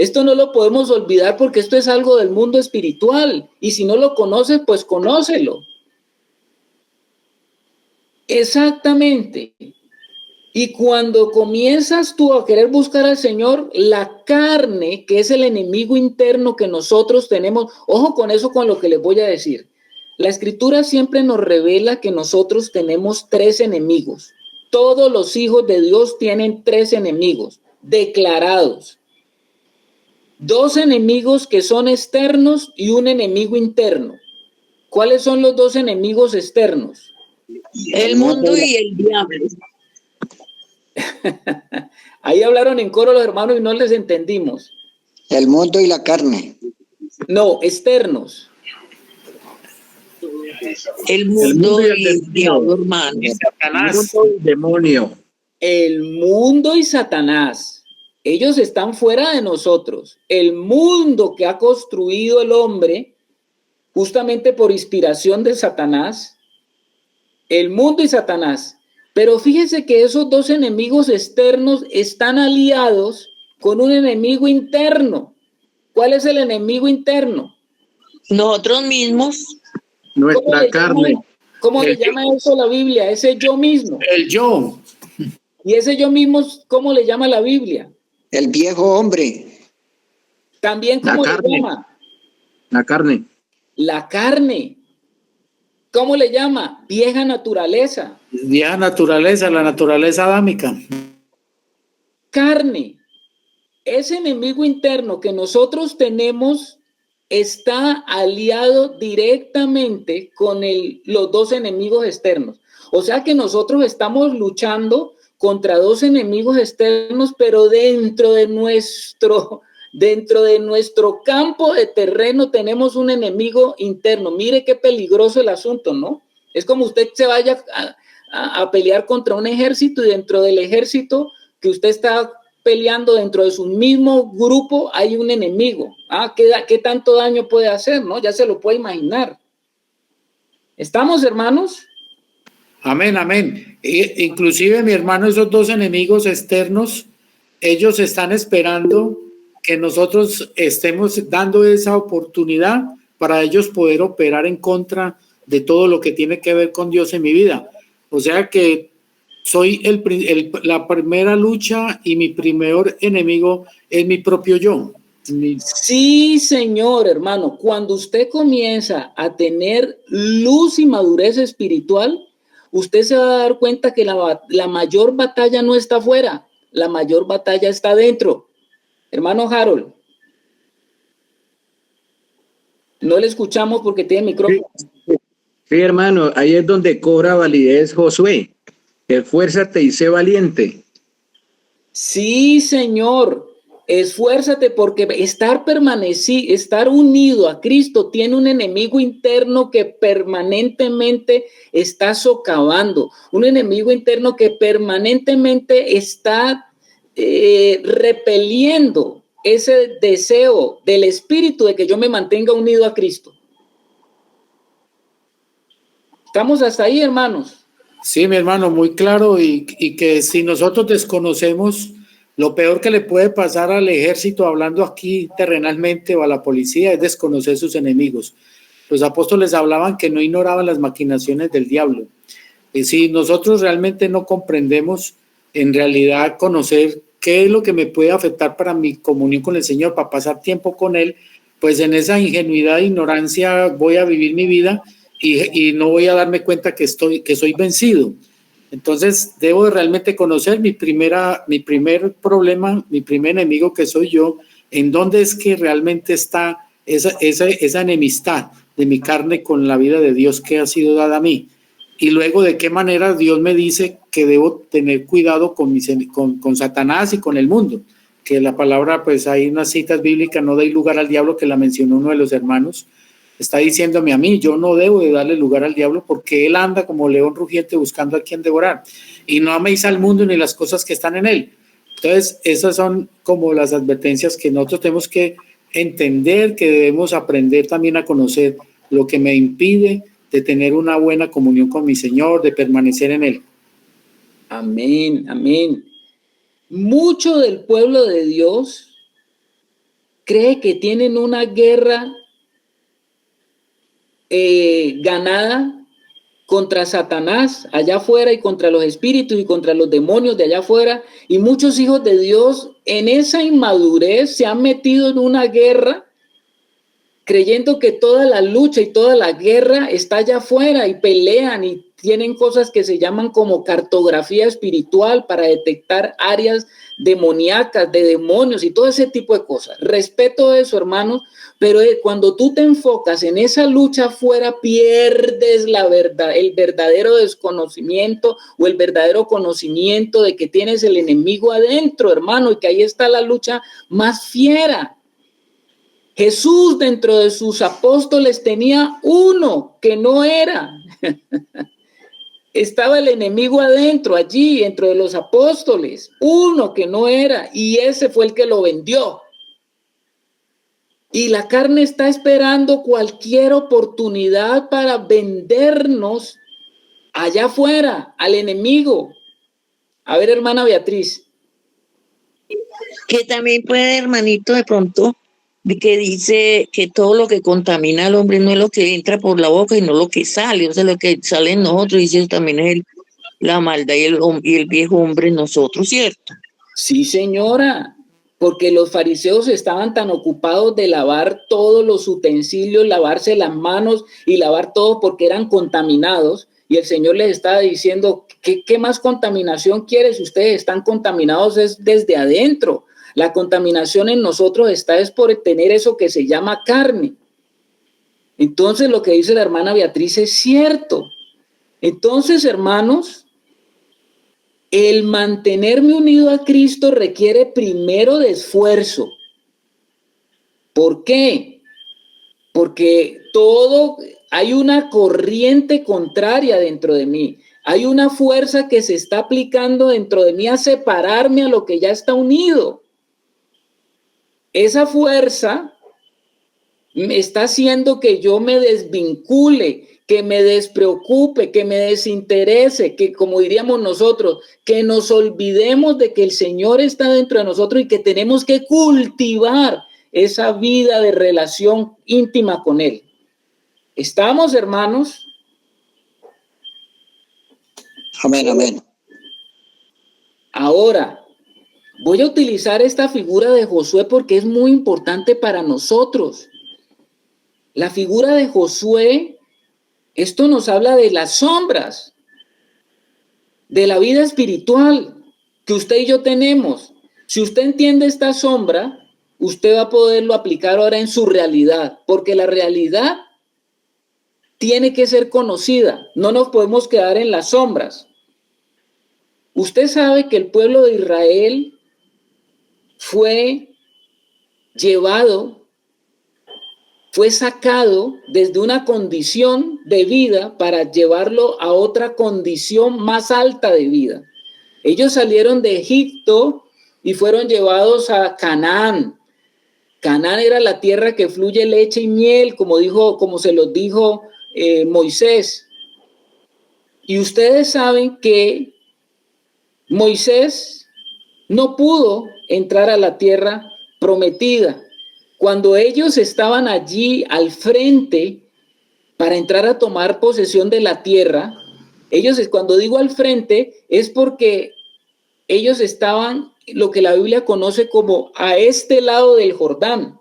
Esto no lo podemos olvidar porque esto es algo del mundo espiritual. Y si no lo conoces, pues conócelo. Exactamente. Y cuando comienzas tú a querer buscar al Señor, la carne, que es el enemigo interno que nosotros tenemos, ojo con eso, con lo que les voy a decir. La Escritura siempre nos revela que nosotros tenemos 3 enemigos. Todos los hijos de Dios tienen 3 enemigos declarados. 2 enemigos que son externos y un enemigo interno. ¿Cuáles son los 2 enemigos externos?
El mundo y el diablo.
Ahí hablaron en coro los hermanos y no les entendimos.
El mundo y la carne.
No, externos.
El mundo y el diablo, hermano.
Y Satanás.
El mundo y demonio.
El mundo y Satanás. Ellos están fuera de nosotros. El mundo que ha construido el hombre, justamente por inspiración de Satanás. El mundo y Satanás. Pero fíjese que esos 2 enemigos externos están aliados con un enemigo interno. ¿Cuál es el enemigo interno?
Nosotros mismos.
Nuestra carne.
¿Cómo le llama eso la Biblia? Ese yo mismo.
El yo.
Y ese yo mismo, ¿cómo le llama la Biblia?
El viejo hombre.
También,
La
¿cómo le
carne.
llama?
La carne.
La carne. ¿Cómo le llama? Vieja naturaleza.
Vieja naturaleza, la naturaleza adámica.
Carne. Ese enemigo interno que nosotros tenemos está aliado directamente con los 2 enemigos externos. O sea que nosotros estamos luchando contra 2 enemigos externos, pero dentro de nuestro campo de terreno tenemos un enemigo interno. Mire qué peligroso el asunto, ¿no? Es como usted se vaya a pelear contra un ejército y dentro del ejército que usted está peleando, dentro de su mismo grupo hay un enemigo. ¿Qué tanto daño puede hacer, no? Ya se lo puede imaginar. ¿Estamos, hermanos?
Amén, amén. Inclusive, mi hermano, esos 2 enemigos externos, ellos están esperando que nosotros estemos dando esa oportunidad para ellos poder operar en contra de todo lo que tiene que ver con Dios en mi vida. O sea que soy la primera lucha y mi primer enemigo es mi propio yo.
Sí, señor, hermano. Cuando usted comienza a tener luz y madurez espiritual, usted se va a dar cuenta que la mayor batalla no está afuera, la mayor batalla está dentro. Hermano Harold, no le escuchamos porque tiene micrófono.
Sí, hermano, ahí es donde cobra validez Josué. Esfuérzate y sé valiente.
Sí, señor. Esfuérzate porque estar unido a Cristo tiene un enemigo interno que permanentemente está socavando, un enemigo interno que permanentemente está repeliendo ese deseo del espíritu de que yo me mantenga unido a Cristo. ¿Estamos hasta ahí, hermanos?
Sí, mi hermano, muy claro y que si nosotros desconocemos, lo peor que le puede pasar al ejército, hablando aquí terrenalmente, o a la policía, es desconocer sus enemigos. Los apóstoles hablaban que no ignoraban las maquinaciones del diablo. Y si nosotros realmente no comprendemos, en realidad conocer qué es lo que me puede afectar para mi comunión con el Señor, para pasar tiempo con Él, pues en esa ingenuidad e ignorancia voy a vivir mi vida y no voy a darme cuenta que soy vencido. Entonces debo realmente conocer mi primer problema, mi primer enemigo, que soy yo, en dónde es que realmente está esa enemistad de mi carne con la vida de Dios que ha sido dada a mí. Y luego de qué manera Dios me dice que debo tener cuidado con Satanás y con el mundo. Que la palabra, pues hay unas citas bíblicas, no deis lugar al diablo, que la mencionó uno de los hermanos. Está diciéndome a mí, yo no debo de darle lugar al diablo porque él anda como león rugiente buscando a quien devorar. Y no améis al mundo ni las cosas que están en él. Entonces, esas son como las advertencias que nosotros tenemos que entender, que debemos aprender también a conocer lo que me impide de tener una buena comunión con mi Señor, de permanecer en él.
Amén, amén. Mucho del pueblo de Dios cree que tienen una guerra ganada contra Satanás allá afuera y contra los espíritus y contra los demonios de allá afuera, y muchos hijos de Dios en esa inmadurez se han metido en una guerra creyendo que toda la lucha y toda la guerra está allá afuera, y pelean y tienen cosas que se llaman como cartografía espiritual para detectar áreas demoníacas, de demonios y todo ese tipo de cosas. Respeto eso, hermanos, pero cuando tú te enfocas en esa lucha afuera, pierdes la verdad, el verdadero desconocimiento o el verdadero conocimiento de que tienes el enemigo adentro, hermano, y que ahí está la lucha más fiera. Jesús dentro de sus apóstoles tenía uno que no era. Estaba el enemigo adentro, allí, dentro de los apóstoles, uno que no era, y ese fue el que lo vendió. Y la carne está esperando cualquier oportunidad para vendernos allá afuera, al enemigo. A ver, hermana Beatriz.
Que también puede, hermanito, de pronto, que dice que todo lo que contamina al hombre no es lo que entra por la boca, sino lo que sale. O sea, lo que sale en nosotros, dice, también es la maldad y el viejo hombre en nosotros, ¿cierto?
Sí, señora, porque los fariseos estaban tan ocupados de lavar todos los utensilios, lavarse las manos y lavar todo porque eran contaminados. Y el Señor les estaba diciendo, ¿qué más contaminación quieres? Ustedes están contaminados desde adentro. La contaminación en nosotros es por tener eso que se llama carne. Entonces lo que dice la hermana Beatriz es cierto. Entonces, hermanos, el mantenerme unido a Cristo requiere primero de esfuerzo. ¿Por qué? Porque hay una corriente contraria dentro de mí. Hay una fuerza que se está aplicando dentro de mí a separarme a lo que ya está unido. Esa fuerza me está haciendo que yo me desvincule, que me despreocupe, que me desinterese, que, como diríamos nosotros, que nos olvidemos de que el Señor está dentro de nosotros y que tenemos que cultivar esa vida de relación íntima con Él. ¿Estamos, hermanos?
Amén, amén.
Ahora, voy a utilizar esta figura de Josué porque es muy importante para nosotros. La figura de Josué, esto nos habla de las sombras, de la vida espiritual que usted y yo tenemos. Si usted entiende esta sombra, usted va a poderlo aplicar ahora en su realidad, porque la realidad tiene que ser conocida. No nos podemos quedar en las sombras. Usted sabe que el pueblo de Israel fue sacado desde una condición de vida para llevarlo a otra condición más alta de vida. Ellos salieron de Egipto y fueron llevados a Canaán. Canaán era la tierra que fluye leche y miel, como se los dijo Moisés. Y ustedes saben que Moisés no pudo entrar a la tierra prometida. Cuando ellos estaban allí al frente para entrar a tomar posesión de la tierra, cuando digo al frente, es porque ellos estaban lo que la Biblia conoce como a este lado del Jordán.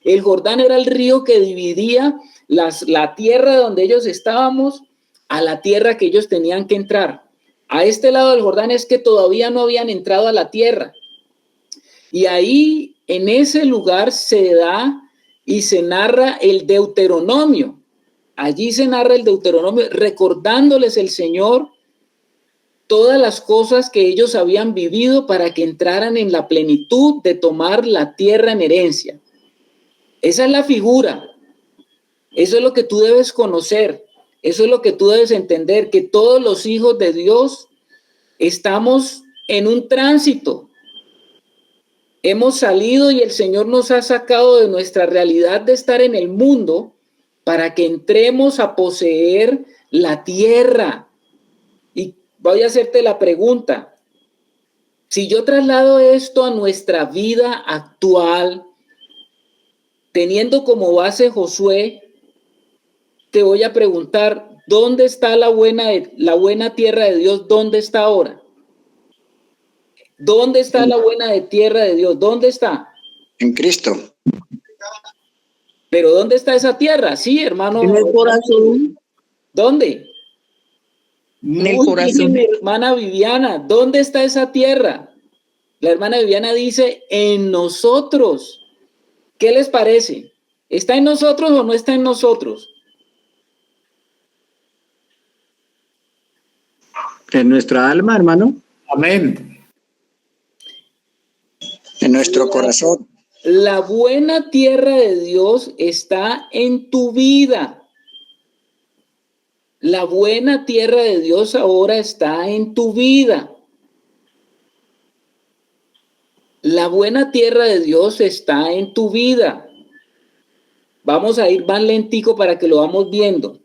El Jordán era el río que dividía la tierra donde ellos estábamos a la tierra que ellos tenían que entrar. A este lado del Jordán es que todavía no habían entrado a la tierra. Y ahí, en ese lugar, se da y se narra el Deuteronomio. Allí se narra el Deuteronomio, recordándoles el Señor todas las cosas que ellos habían vivido para que entraran en la plenitud de tomar la tierra en herencia. Esa es la figura. Eso es lo que tú debes conocer. Eso es lo que tú debes entender, que todos los hijos de Dios estamos en un tránsito. Hemos salido y el Señor nos ha sacado de nuestra realidad de estar en el mundo para que entremos a poseer la tierra. Y voy a hacerte la pregunta. Si yo traslado esto a nuestra vida actual, teniendo como base Josué, te voy a preguntar, ¿dónde está la buena tierra de Dios? ¿Dónde está ahora? ¿Dónde está la buena tierra de Dios? ¿Dónde está?
En Cristo.
¿Pero dónde está esa tierra? Sí, hermano.
En el corazón.
¿Dónde?
En el
Muy
corazón.
bien, hermana Viviana, ¿dónde está esa tierra? La hermana Viviana dice, en nosotros. ¿Qué les parece? ¿Está en nosotros o no está en nosotros?
En nuestra alma, hermano.
Amén.
En nuestro corazón.
La buena tierra de Dios está en tu vida. La buena tierra de Dios ahora está en tu vida. La buena tierra de Dios está en tu vida. Vamos a ir más lentico para que lo vamos viendo.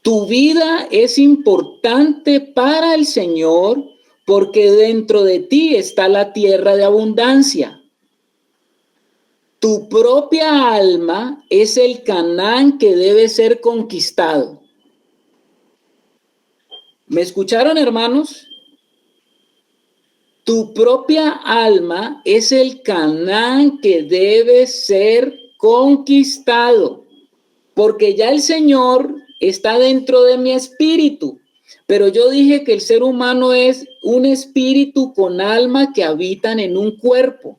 Tu vida es importante para el Señor porque dentro de ti está la tierra de abundancia. Tu propia alma es el Canaán que debe ser conquistado. ¿Me escucharon, hermanos? Tu propia alma es el Canaán que debe ser conquistado, porque ya el Señor está dentro de mi espíritu. Pero yo dije que el ser humano es un espíritu con alma que habitan en un cuerpo.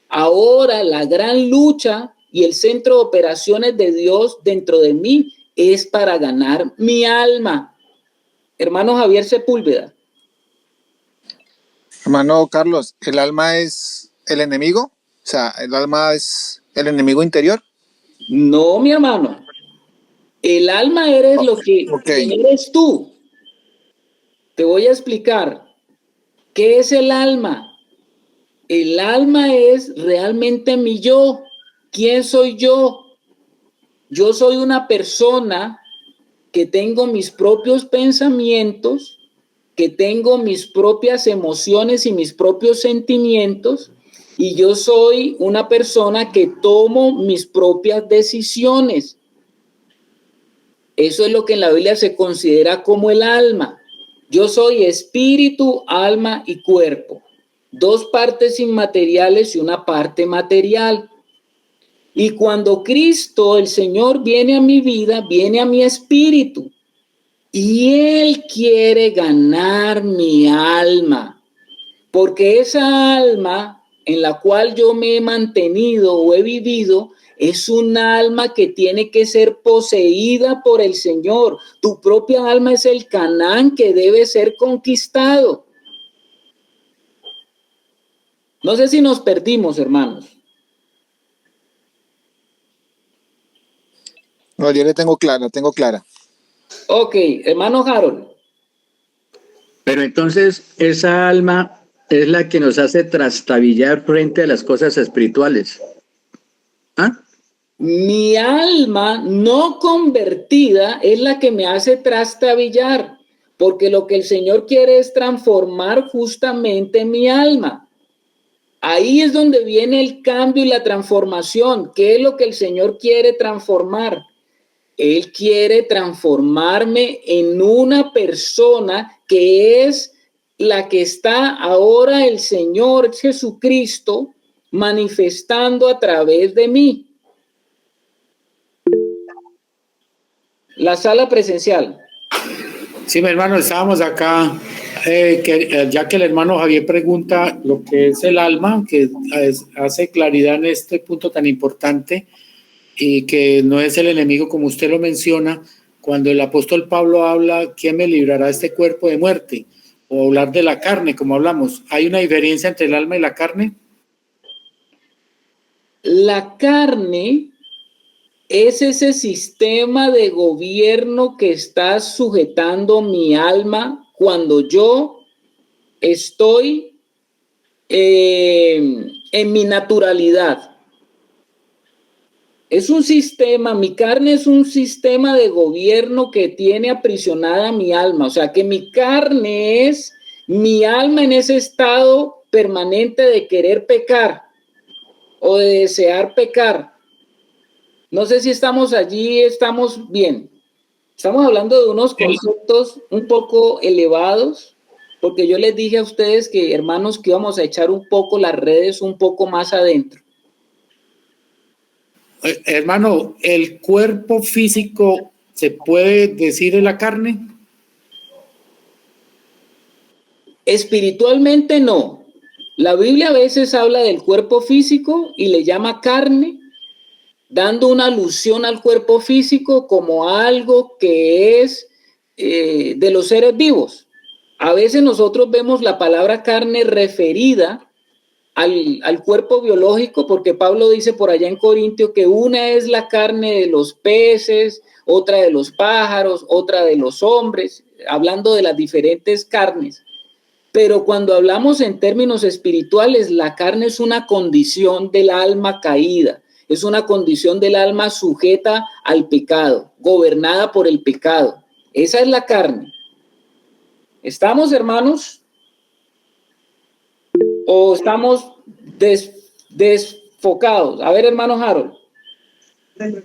Ahora la gran lucha y el centro de operaciones de Dios dentro de mí es para ganar mi alma. Hermano Javier Sepúlveda.
Hermano Carlos, ¿el alma es el enemigo? O sea, ¿el alma es el enemigo interior?
No, mi hermano. El alma eres lo que eres tú. Te voy a explicar. ¿Qué es el alma? El alma es realmente mi yo. ¿Quién soy yo? Yo soy una persona que tengo mis propios pensamientos, que tengo mis propias emociones y mis propios sentimientos, y yo soy una persona que tomo mis propias decisiones. Eso es lo que en la Biblia se considera como el alma. Yo soy espíritu, alma y cuerpo. Dos partes inmateriales y una parte material. Y cuando Cristo, el Señor, viene a mi vida, viene a mi espíritu. Y Él quiere ganar mi alma. Porque esa alma en la cual yo me he mantenido o he vivido es un alma que tiene que ser poseída por el Señor. Tu propia alma es el Canaán que debe ser conquistado. No sé si nos perdimos, hermanos.
No, yo le tengo clara.
Ok, hermano Harold.
Pero entonces esa alma es la que nos hace trastabillar frente a las cosas espirituales. ¿Ah?
Mi alma no convertida es la que me hace trastabillar, porque lo que el Señor quiere es transformar justamente mi alma. Ahí es donde viene el cambio y la transformación. ¿Qué es lo que el Señor quiere transformar? Él quiere transformarme en una persona que es la que está ahora el Señor Jesucristo manifestando a través de mí. La sala presencial.
Sí, mi hermano, estábamos acá, ya que el hermano Javier pregunta lo que es el alma, que hace claridad en este punto tan importante y que no es el enemigo como usted lo menciona, cuando el apóstol Pablo habla, ¿quién me librará de este cuerpo de muerte? O hablar de la carne, como hablamos. ¿Hay una diferencia entre el alma y la carne?
La carne es ese sistema de gobierno que está sujetando mi alma cuando yo estoy en mi naturalidad. Es un sistema, mi carne es un sistema de gobierno que tiene aprisionada mi alma. O sea, que mi carne es mi alma en ese estado permanente de querer pecar. o de desear pecar. No sé si estamos allí, estamos bien. Estamos hablando de unos conceptos un poco elevados, porque yo les dije a ustedes que, hermanos, que íbamos a echar un poco las redes un poco más adentro.
Hermano, ¿el cuerpo físico se puede decir en la carne?
Espiritualmente no. La Biblia a veces habla del cuerpo físico y le llama carne, dando una alusión al cuerpo físico como algo que es de los seres vivos. A veces nosotros vemos la palabra carne referida al cuerpo biológico, porque Pablo dice por allá en Corintio que una es la carne de los peces, otra de los pájaros, otra de los hombres, hablando de las diferentes carnes. Pero cuando hablamos en términos espirituales, la carne es una condición del alma caída, es una condición del alma sujeta al pecado, gobernada por el pecado. Esa es la carne. ¿Estamos, hermanos? ¿O estamos desfocados? A ver, hermano Harold.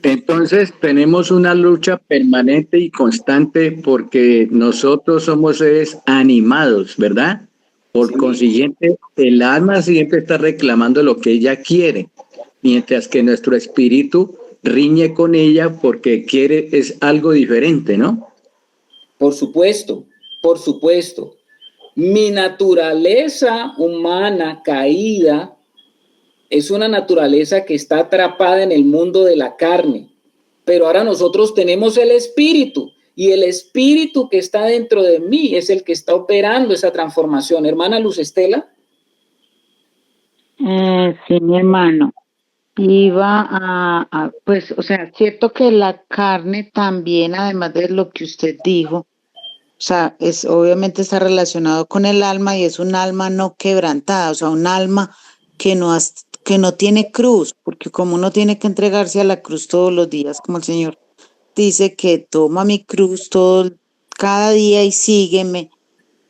Entonces tenemos una lucha permanente y constante porque nosotros somos seres animados, ¿verdad? Por consiguiente, el alma siempre está reclamando lo que ella quiere, mientras que nuestro espíritu riñe con ella porque quiere es algo diferente, ¿no?
Por supuesto, por supuesto. Mi naturaleza humana caída es una naturaleza que está atrapada en el mundo de la carne, pero ahora nosotros tenemos el espíritu, y el espíritu que está dentro de mí es el que está operando esa transformación. Hermana Luz Estela.
Sí, mi hermano. Pues, o sea, cierto que la carne también, además de lo que usted dijo, o sea, obviamente está relacionado con el alma, y es un alma no quebrantada, o sea, un alma que no tiene cruz, porque como uno tiene que entregarse a la cruz todos los días, como el Señor dice que toma mi cruz cada día y sígueme.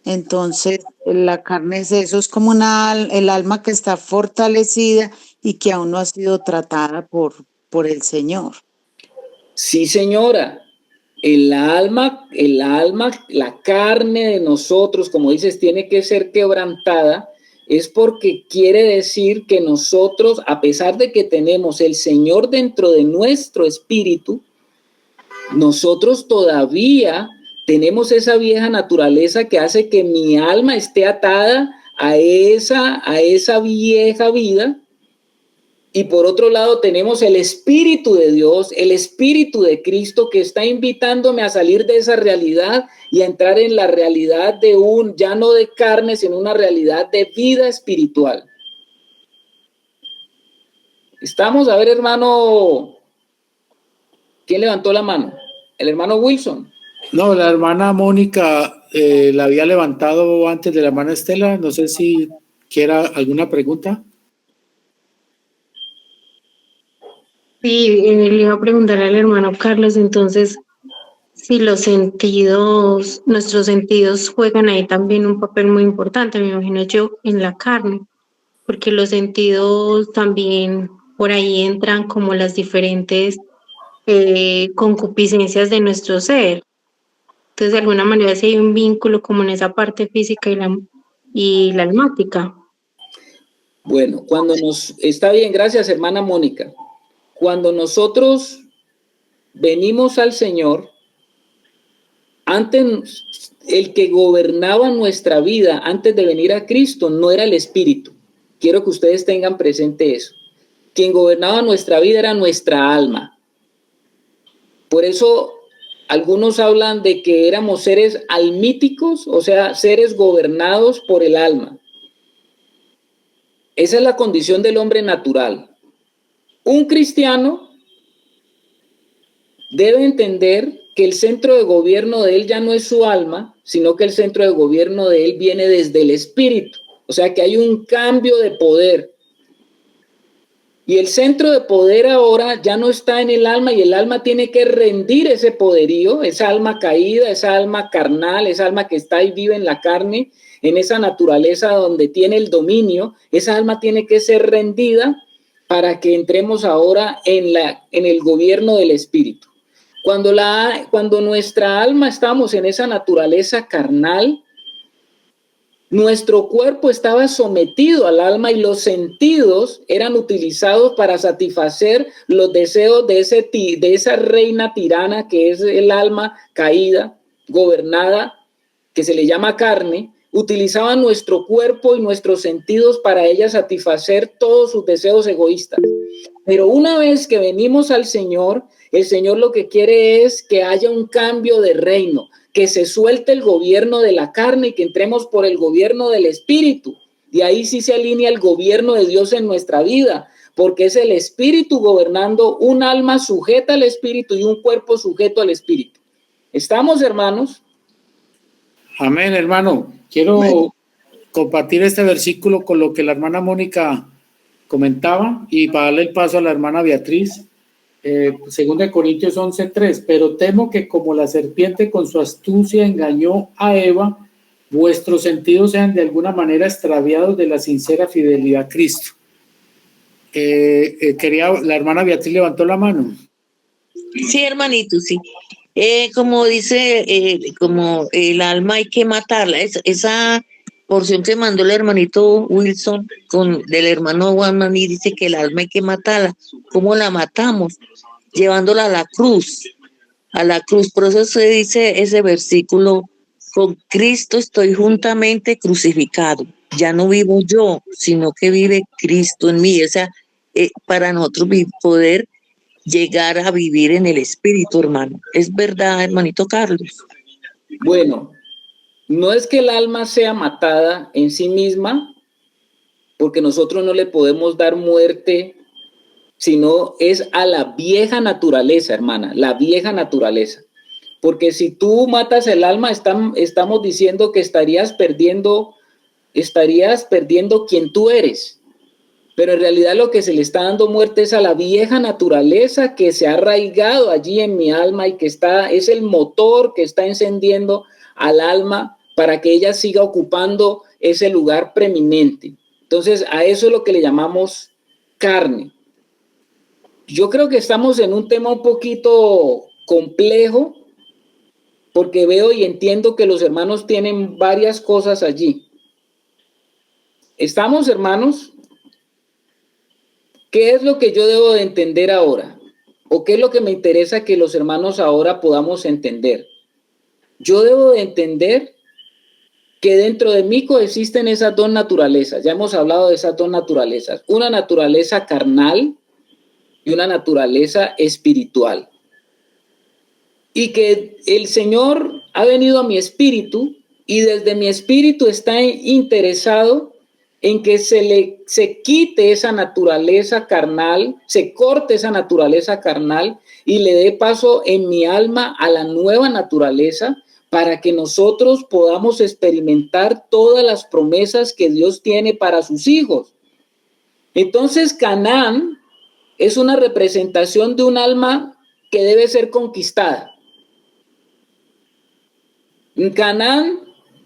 Entonces, la carne es eso, es como el alma que está fortalecida y que aún no ha sido tratada por el Señor.
Sí, señora. El alma, la carne de nosotros, como dices, tiene que ser quebrantada, es porque quiere decir que nosotros, a pesar de que tenemos el Señor dentro de nuestro espíritu, nosotros todavía tenemos esa vieja naturaleza que hace que mi alma esté atada a esa vieja vida. Y por otro lado tenemos el Espíritu de Dios, el Espíritu de Cristo, que está invitándome a salir de esa realidad y a entrar en la realidad ya no de carne, sino una realidad de vida espiritual. Estamos, a ver, hermano, ¿quién levantó la mano? ¿El hermano Wilson?
No, la hermana Mónica la había levantado antes de la hermana Estela. No sé si quiera alguna pregunta.
Sí, le iba a preguntar al hermano Carlos, entonces, si nuestros sentidos juegan ahí también un papel muy importante, me imagino yo, en la carne, porque los sentidos también por ahí entran como las diferentes concupiscencias de nuestro ser. Entonces, de alguna manera, sí hay un vínculo como en esa parte física y la almática.
Bueno, está bien, gracias, hermana Mónica. Cuando nosotros venimos al Señor, antes el que gobernaba nuestra vida antes de venir a Cristo no era el Espíritu. Quiero que ustedes tengan presente eso. Quien gobernaba nuestra vida era nuestra alma. Por eso algunos hablan de que éramos seres almíticos, o sea, seres gobernados por el alma. Esa es la condición del hombre natural. Un cristiano debe entender que el centro de gobierno de él ya no es su alma, sino que el centro de gobierno de él viene desde el espíritu. O sea que hay un cambio de poder. Y el centro de poder ahora ya no está en el alma, y el alma tiene que rendir ese poderío, esa alma caída, esa alma carnal, esa alma que está y vive en la carne, en esa naturaleza donde tiene el dominio. Esa alma tiene que ser rendida para que entremos ahora en el gobierno del Espíritu. Cuando nuestra alma estamos en esa naturaleza carnal, nuestro cuerpo estaba sometido al alma y los sentidos eran utilizados para satisfacer los deseos de esa reina tirana que es el alma caída, gobernada, que se le llama carne. Utilizaban nuestro cuerpo y nuestros sentidos para ella satisfacer todos sus deseos egoístas. Pero una vez que venimos al Señor, el Señor lo que quiere es que haya un cambio de reino, que se suelte el gobierno de la carne y que entremos por el gobierno del Espíritu. Y ahí sí se alinea el gobierno de Dios en nuestra vida, porque es el Espíritu gobernando un alma sujeta al Espíritu y un cuerpo sujeto al Espíritu. ¿Estamos, hermanos?
Amén, hermano. Quiero compartir este versículo con lo que la hermana Mónica comentaba y para darle el paso a la hermana Beatriz. 2 Corintios 11:3, pero temo que como la serpiente con su astucia engañó a Eva, vuestros sentidos sean de alguna manera extraviados de la sincera fidelidad a Cristo. La hermana Beatriz levantó la mano.
Sí, hermanito, sí. Como dice, como el alma hay que matarla, esa porción que mandó el hermanito Wilson del hermano Juan Maní dice que el alma hay que matarla. ¿Cómo la matamos? Llevándola a la cruz. Por eso se dice ese versículo: con Cristo estoy juntamente crucificado. Ya no vivo yo, sino que vive Cristo en mí. O sea, para nosotros poder llegar a vivir en el Espíritu, hermano. ¿Es verdad, hermanito Carlos?
Bueno, no es que el alma sea matada en sí misma, porque nosotros no le podemos dar muerte, sino es a la vieja naturaleza, hermana, la vieja naturaleza. Porque si tú matas el alma, estamos diciendo que estarías perdiendo quien tú eres. Pero en realidad lo que se le está dando muerte es a la vieja naturaleza que se ha arraigado allí en mi alma y que es el motor que está encendiendo al alma para que ella siga ocupando ese lugar preeminente. Entonces, a eso es lo que le llamamos carne. Yo creo que estamos en un tema un poquito complejo porque veo y entiendo que los hermanos tienen varias cosas allí. ¿Estamos, hermanos? ¿Qué es lo que yo debo de entender ahora? ¿O qué es lo que me interesa que los hermanos ahora podamos entender? Yo debo de entender que dentro de mí coexisten esas dos naturalezas. Ya hemos hablado de esas dos naturalezas. Una naturaleza carnal y una naturaleza espiritual. Y que el Señor ha venido a mi espíritu y desde mi espíritu está interesado en que se quite esa naturaleza carnal, se corte esa naturaleza carnal y le dé paso en mi alma a la nueva naturaleza para que nosotros podamos experimentar todas las promesas que Dios tiene para sus hijos. Entonces, Canaán es una representación de un alma que debe ser conquistada. En Canaán,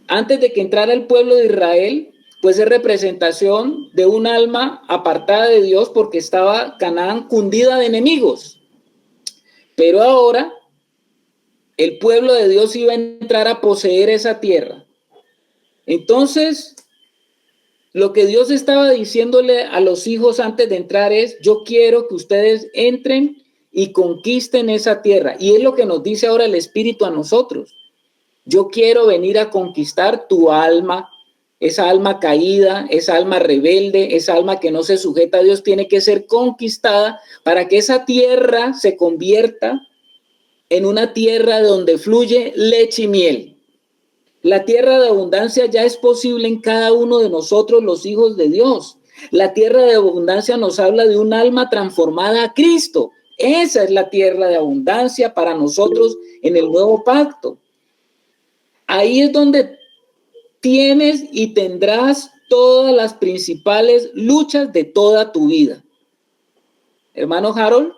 antes de que entrara el pueblo de Israel, pues es representación de un alma apartada de Dios porque estaba Canaán cundida de enemigos. Pero ahora el pueblo de Dios iba a entrar a poseer esa tierra. Entonces, lo que Dios estaba diciéndole a los hijos antes de entrar es: yo quiero que ustedes entren y conquisten esa tierra. Y es lo que nos dice ahora el Espíritu a nosotros. Yo quiero venir a conquistar tu alma, esa alma caída, esa alma rebelde, esa alma que no se sujeta a Dios, tiene que ser conquistada para que esa tierra se convierta en una tierra donde fluye leche y miel. La tierra de abundancia ya es posible en cada uno de nosotros, los hijos de Dios. La tierra de abundancia nos habla de un alma transformada a Cristo. Esa es la tierra de abundancia para nosotros en el nuevo pacto. Ahí es donde tienes y tendrás todas las principales luchas de toda tu vida. Hermano Harold.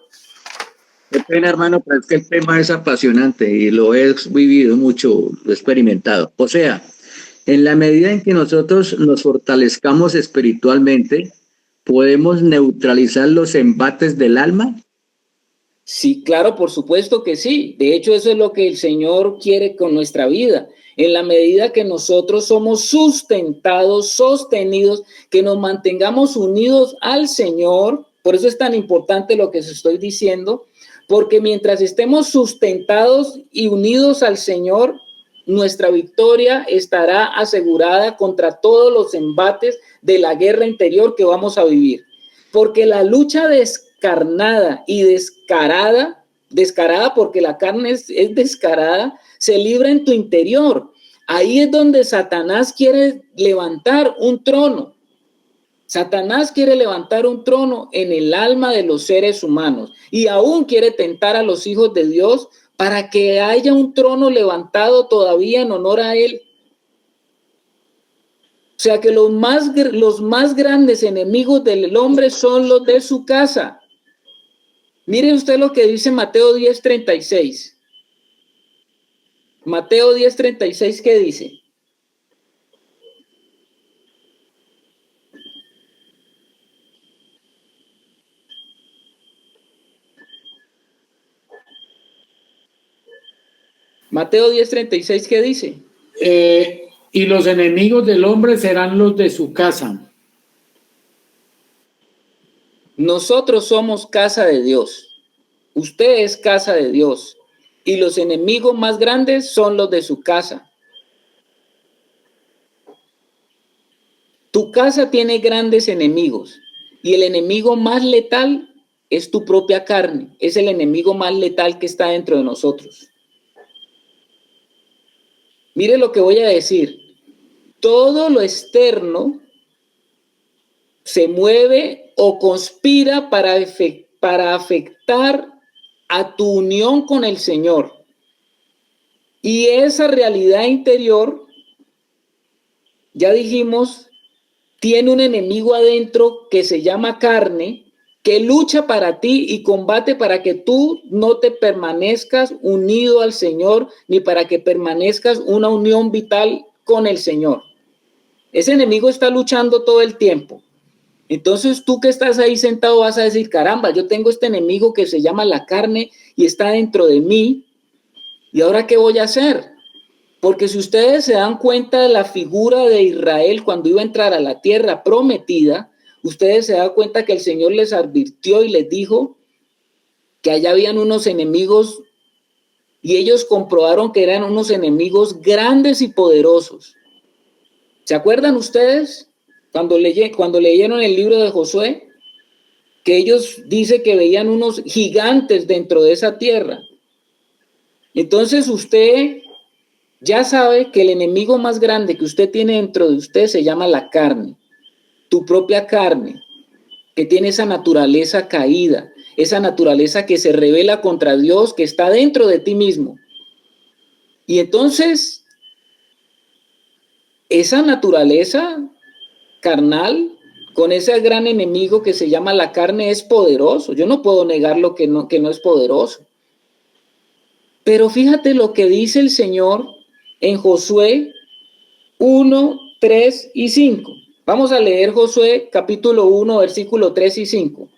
Qué pena, hermano, pero es que el tema es apasionante y lo he vivido mucho, lo he experimentado. O sea, en la medida en que nosotros nos fortalezcamos espiritualmente, podemos neutralizar los embates del alma?
Sí, claro, por supuesto que sí. De hecho, eso es lo que el Señor quiere con nuestra vida. En la medida que nosotros somos sustentados, sostenidos, que nos mantengamos unidos al Señor. Por eso es tan importante lo que os estoy diciendo, porque mientras estemos sustentados y unidos al Señor, nuestra victoria estará asegurada contra todos los embates de la guerra interior que vamos a vivir. Porque la lucha descarnada y descarada porque la carne es descarada, se libra en tu interior. Ahí es donde Satanás quiere levantar un trono. Satanás quiere levantar un trono en el alma de los seres humanos y aún quiere tentar a los hijos de Dios para que haya un trono levantado todavía en honor a él. O sea que los más grandes enemigos del hombre son los de su casa. Mire usted lo que dice Mateo 10:36. Mateo 10:36, ¿qué dice? Mateo 10:36, ¿qué dice?
Y los enemigos del hombre serán los de su casa.
Nosotros somos casa de Dios. Usted es casa de Dios. Y los enemigos más grandes son los de su casa. Tu casa tiene grandes enemigos. Y el enemigo más letal es tu propia carne. Es el enemigo más letal que está dentro de nosotros. Mire lo que voy a decir. Todo lo externo se mueve o conspira para afectar a tu unión con el Señor. Y esa realidad interior, ya dijimos, tiene un enemigo adentro que se llama carne, que lucha para ti y combate para que tú no te permanezcas unido al Señor, ni para que permanezcas una unión vital con el Señor. Ese enemigo está luchando todo el tiempo. Entonces tú que estás ahí sentado vas a decir, caramba, yo tengo este enemigo que se llama la carne y está dentro de mí. ¿Y ahora qué voy a hacer? Porque si ustedes se dan cuenta de la figura de Israel cuando iba a entrar a la tierra prometida, ustedes se dan cuenta que el Señor les advirtió y les dijo que allá habían unos enemigos y ellos comprobaron que eran unos enemigos grandes y poderosos. ¿Se acuerdan ustedes cuando leyeron el libro de Josué? Que ellos dicen que veían unos gigantes dentro de esa tierra. Entonces usted ya sabe que el enemigo más grande que usted tiene dentro de usted se llama la carne. Tu propia carne, que tiene esa naturaleza caída, esa naturaleza que se rebela contra Dios, que está dentro de ti mismo. Y entonces, esa naturaleza carnal, con ese gran enemigo que se llama la carne, es poderoso. Yo no puedo negar lo que no es poderoso. Pero fíjate lo que dice el Señor en Josué 1, 3 y 5. Vamos a leer Josué capítulo 1, versículo 3 y 5.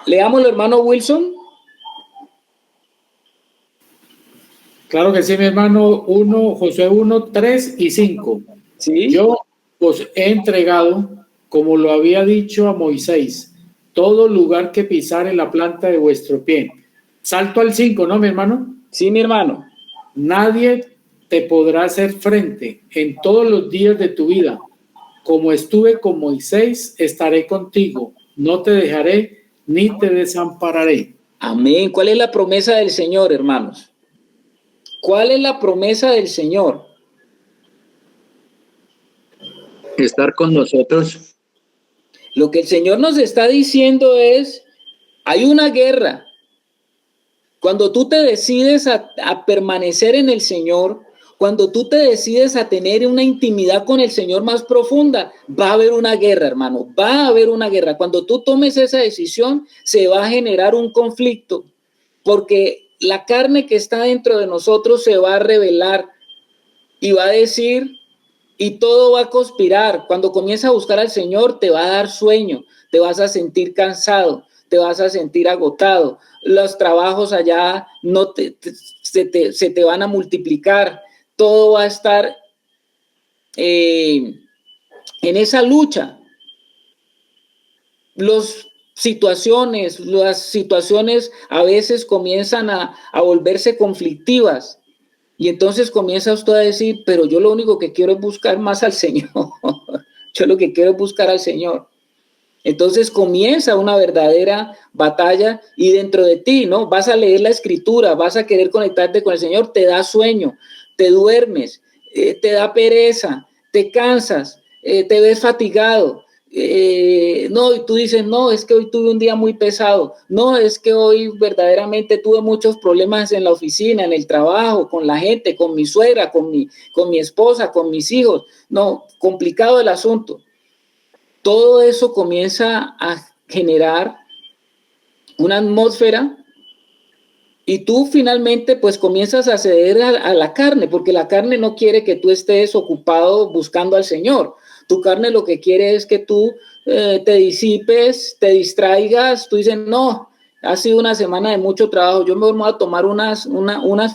Leámoslo, hermano Wilson.
Claro que sí, mi hermano. Josué 1, 3 y 5.
¿Sí?
Yo os he entregado, como lo había dicho a Moisés, todo lugar que pisare la planta de vuestro pie. Salto al 5, ¿no, mi hermano?
Sí, mi hermano.
Nadie te podrá hacer frente en todos los días de tu vida. Como estuve con Moisés, estaré contigo. No te dejaré ni te desampararé.
Amén. ¿Cuál es la promesa del Señor, hermanos? ¿Cuál es la promesa del Señor?
Estar con nosotros.
Lo que el Señor nos está diciendo es, hay una guerra. Cuando tú te decides a permanecer en el Señor, cuando tú te decides a tener una intimidad con el Señor más profunda, va a haber una guerra, hermano, va a haber una guerra. Cuando tú tomes esa decisión, se va a generar un conflicto, porque la carne que está dentro de nosotros se va a revelar y va a decir, y todo va a conspirar. Cuando comienzas a buscar al Señor, te va a dar sueño, te vas a sentir cansado, te vas a sentir agotado. Los trabajos allá se te van a multiplicar. Todo va a estar en esa lucha. Las situaciones a veces comienzan a volverse conflictivas. Y entonces comienza usted a decir, pero yo lo único que quiero es buscar más al Señor. Yo lo que quiero es buscar al Señor. Entonces comienza una verdadera batalla y dentro de ti, ¿no? Vas a leer la Escritura, vas a querer conectarte con el Señor, te da sueño, te duermes, te da pereza, te cansas, te ves fatigado. No, y tú dices, no, es que hoy tuve un día muy pesado, no, es que hoy verdaderamente tuve muchos problemas en la oficina, en el trabajo, con la gente, con mi suegra, con mi esposa, con mis hijos, no, complicado el asunto. Todo eso comienza a generar una atmósfera y tú finalmente pues comienzas a ceder a la carne, porque la carne no quiere que tú estés ocupado buscando al Señor. Tu carne lo que quiere es que tú te disipes, te distraigas. Tú dices, no, ha sido una semana de mucho trabajo, yo me voy a tomar unas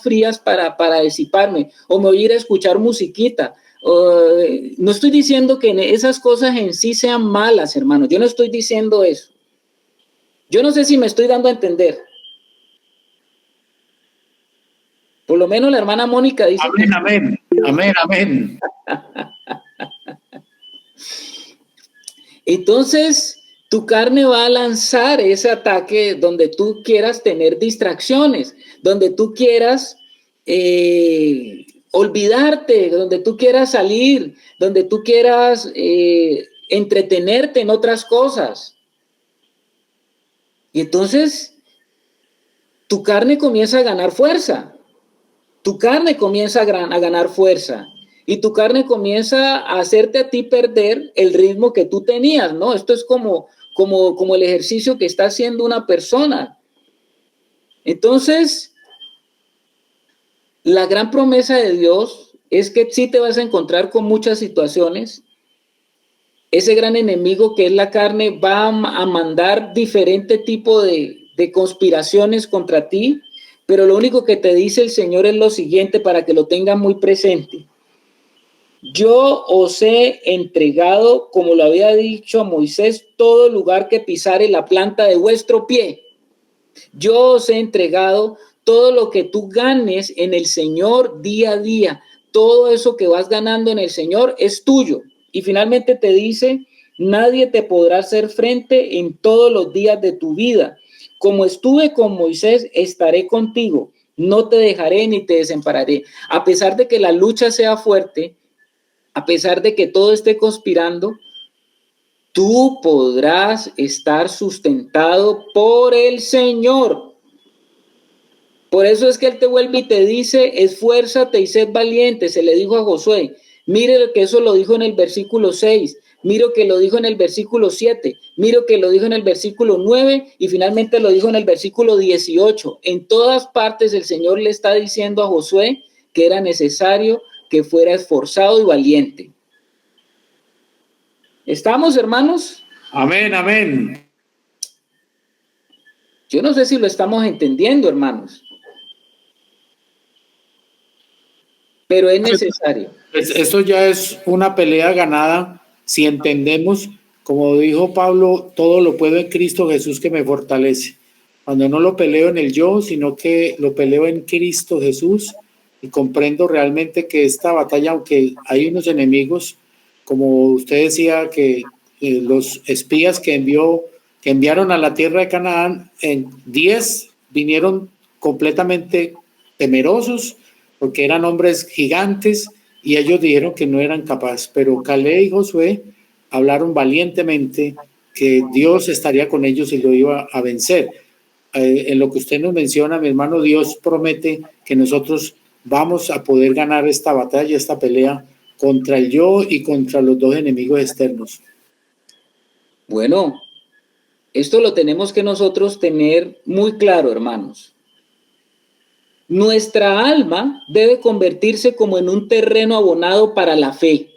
frías para disiparme, o me voy a ir a escuchar musiquita. No estoy diciendo que esas cosas en sí sean malas, hermanos. Yo no estoy diciendo eso. Yo no sé si me estoy dando a entender. Por lo menos la hermana Mónica dice...
Amén, amén, amén, amén.
Entonces, tu carne va a lanzar ese ataque donde tú quieras tener distracciones, donde tú quieras olvidarte, donde tú quieras salir, donde tú quieras entretenerte en otras cosas. Y entonces, tu carne comienza a ganar fuerza. Tu carne comienza a ganar fuerza. Y tu carne comienza a hacerte a ti perder el ritmo que tú tenías, ¿no? Esto es como el ejercicio que está haciendo una persona. Entonces, la gran promesa de Dios es que sí te vas a encontrar con muchas situaciones. Ese gran enemigo que es la carne va a mandar diferente tipo de conspiraciones contra ti, pero lo único que te dice el Señor es lo siguiente para que lo tengas muy presente. Yo os he entregado, como lo había dicho a Moisés, todo lugar que pisare la planta de vuestro pie. Yo os he entregado todo lo que tú ganes en el Señor día a día. Todo eso que vas ganando en el Señor es tuyo. Y finalmente te dice, nadie te podrá hacer frente en todos los días de tu vida. Como estuve con Moisés, estaré contigo. No te dejaré ni te desampararé. A pesar de que la lucha sea fuerte, a pesar de que todo esté conspirando, tú podrás estar sustentado por el Señor. Por eso es que Él te vuelve y te dice, esfuérzate y sé valiente, se le dijo a Josué. Mire que eso lo dijo en el versículo 6, miro que lo dijo en el versículo 7, miro que lo dijo en el versículo 9 y finalmente lo dijo en el versículo 18. En todas partes el Señor le está diciendo a Josué que era necesario que fuera esforzado y valiente. ¿Estamos, hermanos?
Amén, amén.
Yo no sé si lo estamos entendiendo, hermanos. Pero es necesario.
Esto ya es una pelea ganada si entendemos, como dijo Pablo, todo lo puedo en Cristo Jesús que me fortalece. Cuando no lo peleo en el yo, sino que lo peleo en Cristo Jesús y comprendo realmente que esta batalla, aunque hay unos enemigos, como usted decía, que los espías que enviaron a la tierra de Canaán, en 10 vinieron completamente temerosos, porque eran hombres gigantes y ellos dijeron que no eran capaces, pero Caleb y Josué hablaron valientemente que Dios estaría con ellos y lo iba a vencer. En lo que usted nos menciona, mi hermano, Dios promete que nosotros vamos a poder ganar esta batalla, esta pelea contra el yo y contra los dos enemigos externos.
Bueno, esto lo tenemos que nosotros tener muy claro, hermanos. Nuestra alma debe convertirse como en un terreno abonado para la fe.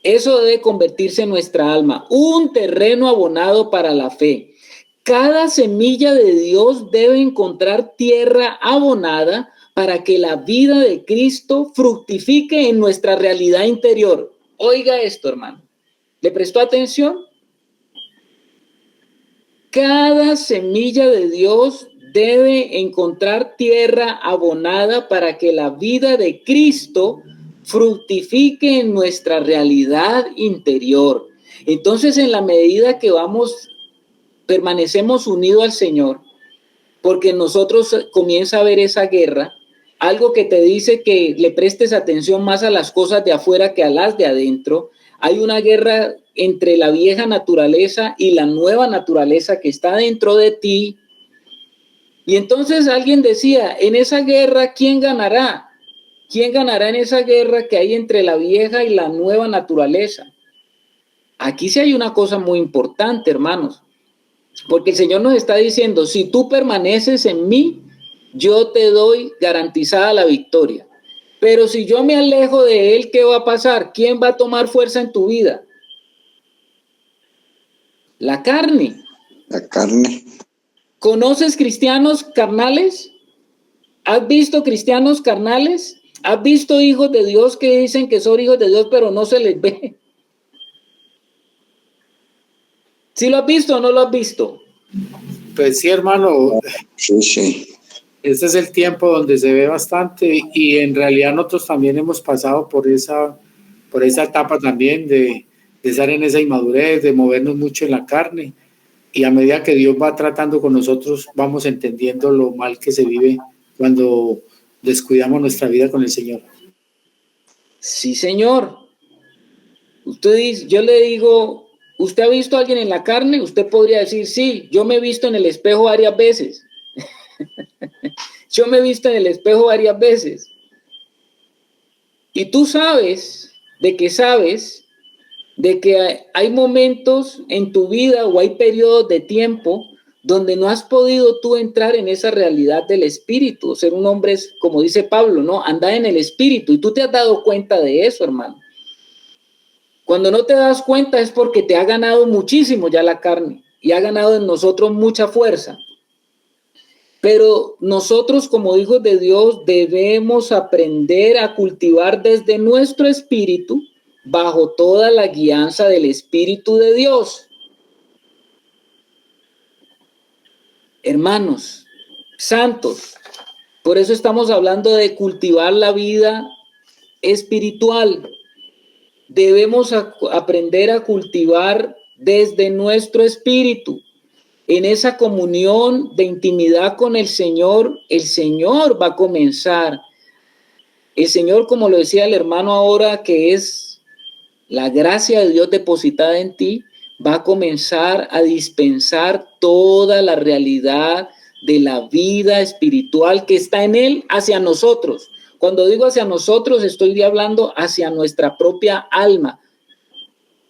Eso debe convertirse en nuestra alma, un terreno abonado para la fe. Cada semilla de Dios debe encontrar tierra abonada para que la vida de Cristo fructifique en nuestra realidad interior. Oiga esto, hermano. ¿Le prestó atención? Cada semilla de Dios debe encontrar tierra abonada para que la vida de Cristo fructifique en nuestra realidad interior. Entonces, en la medida que permanecemos unidos al Señor, porque en nosotros comienza a haber esa guerra, algo que te dice que le prestes atención más a las cosas de afuera que a las de adentro. Hay una guerra entre la vieja naturaleza y la nueva naturaleza que está dentro de ti. Y entonces alguien decía, en esa guerra, ¿quién ganará? ¿Quién ganará en esa guerra que hay entre la vieja y la nueva naturaleza? Aquí sí hay una cosa muy importante, hermanos, porque el Señor nos está diciendo, si tú permaneces en mí, yo te doy garantizada la victoria. Pero si yo me alejo de Él, ¿qué va a pasar? ¿Quién va a tomar fuerza en tu vida? La carne.
La carne.
¿Conoces cristianos carnales? ¿Has visto cristianos carnales? ¿Has visto hijos de Dios que dicen que son hijos de Dios, pero no se les ve? ¿Sí lo has visto o no lo has visto?
Pues sí, hermano.
Sí, sí.
Este es el tiempo donde se ve bastante y en realidad nosotros también hemos pasado por esa etapa también de estar en esa inmadurez, de movernos mucho en la carne, y a medida que Dios va tratando con nosotros vamos entendiendo lo mal que se vive cuando descuidamos nuestra vida con el Señor.
Sí, Señor. Usted dice, yo le digo, ¿usted ha visto a alguien en la carne? Usted podría decir, sí, yo me he visto en el espejo varias veces. Yo me he visto en el espejo varias veces. Y tú sabes de que hay momentos en tu vida o hay periodos de tiempo donde no has podido tú entrar en esa realidad del espíritu. Ser un hombre es, como dice Pablo, ¿no? Andar en el espíritu. Y tú te has dado cuenta de eso, hermano. Cuando no te das cuenta es porque te ha ganado muchísimo ya la carne y ha ganado en nosotros mucha fuerza. Pero nosotros como hijos de Dios debemos aprender a cultivar desde nuestro espíritu bajo toda la guianza del Espíritu de Dios. Hermanos, santos, por eso estamos hablando de cultivar la vida espiritual. Debemos aprender a cultivar desde nuestro espíritu. En esa comunión de intimidad con el Señor va a comenzar. El Señor, como lo decía el hermano ahora, que es la gracia de Dios depositada en ti, va a comenzar a dispensar toda la realidad de la vida espiritual que está en Él hacia nosotros. Cuando digo hacia nosotros, estoy hablando hacia nuestra propia alma.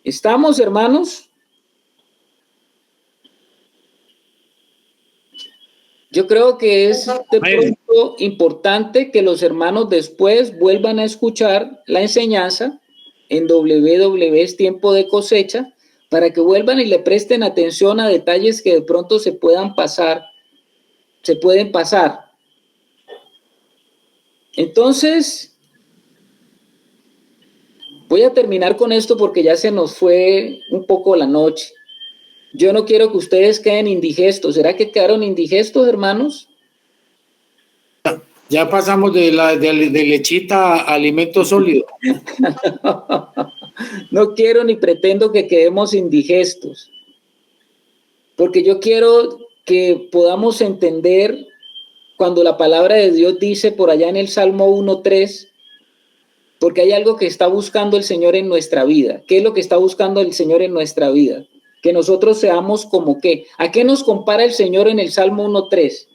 ¿Estamos, hermanos? Yo creo que es de pronto importante que los hermanos después vuelvan a escuchar la enseñanza en WW es tiempo de cosecha, para que vuelvan y le presten atención a detalles que de pronto se pueden pasar. Entonces, voy a terminar con esto porque ya se nos fue un poco la noche. Yo no quiero que ustedes queden indigestos. ¿Será que quedaron indigestos, hermanos?
Ya pasamos de lechita a alimento sólido.
No quiero ni pretendo que quedemos indigestos, porque yo quiero que podamos entender cuando la palabra de Dios dice por allá en el Salmo 1:3, porque hay algo que está buscando el Señor en nuestra vida. ¿Qué es lo que está buscando el Señor en nuestra vida? Que nosotros seamos como qué. ¿A qué nos compara el Señor en el Salmo 1:3?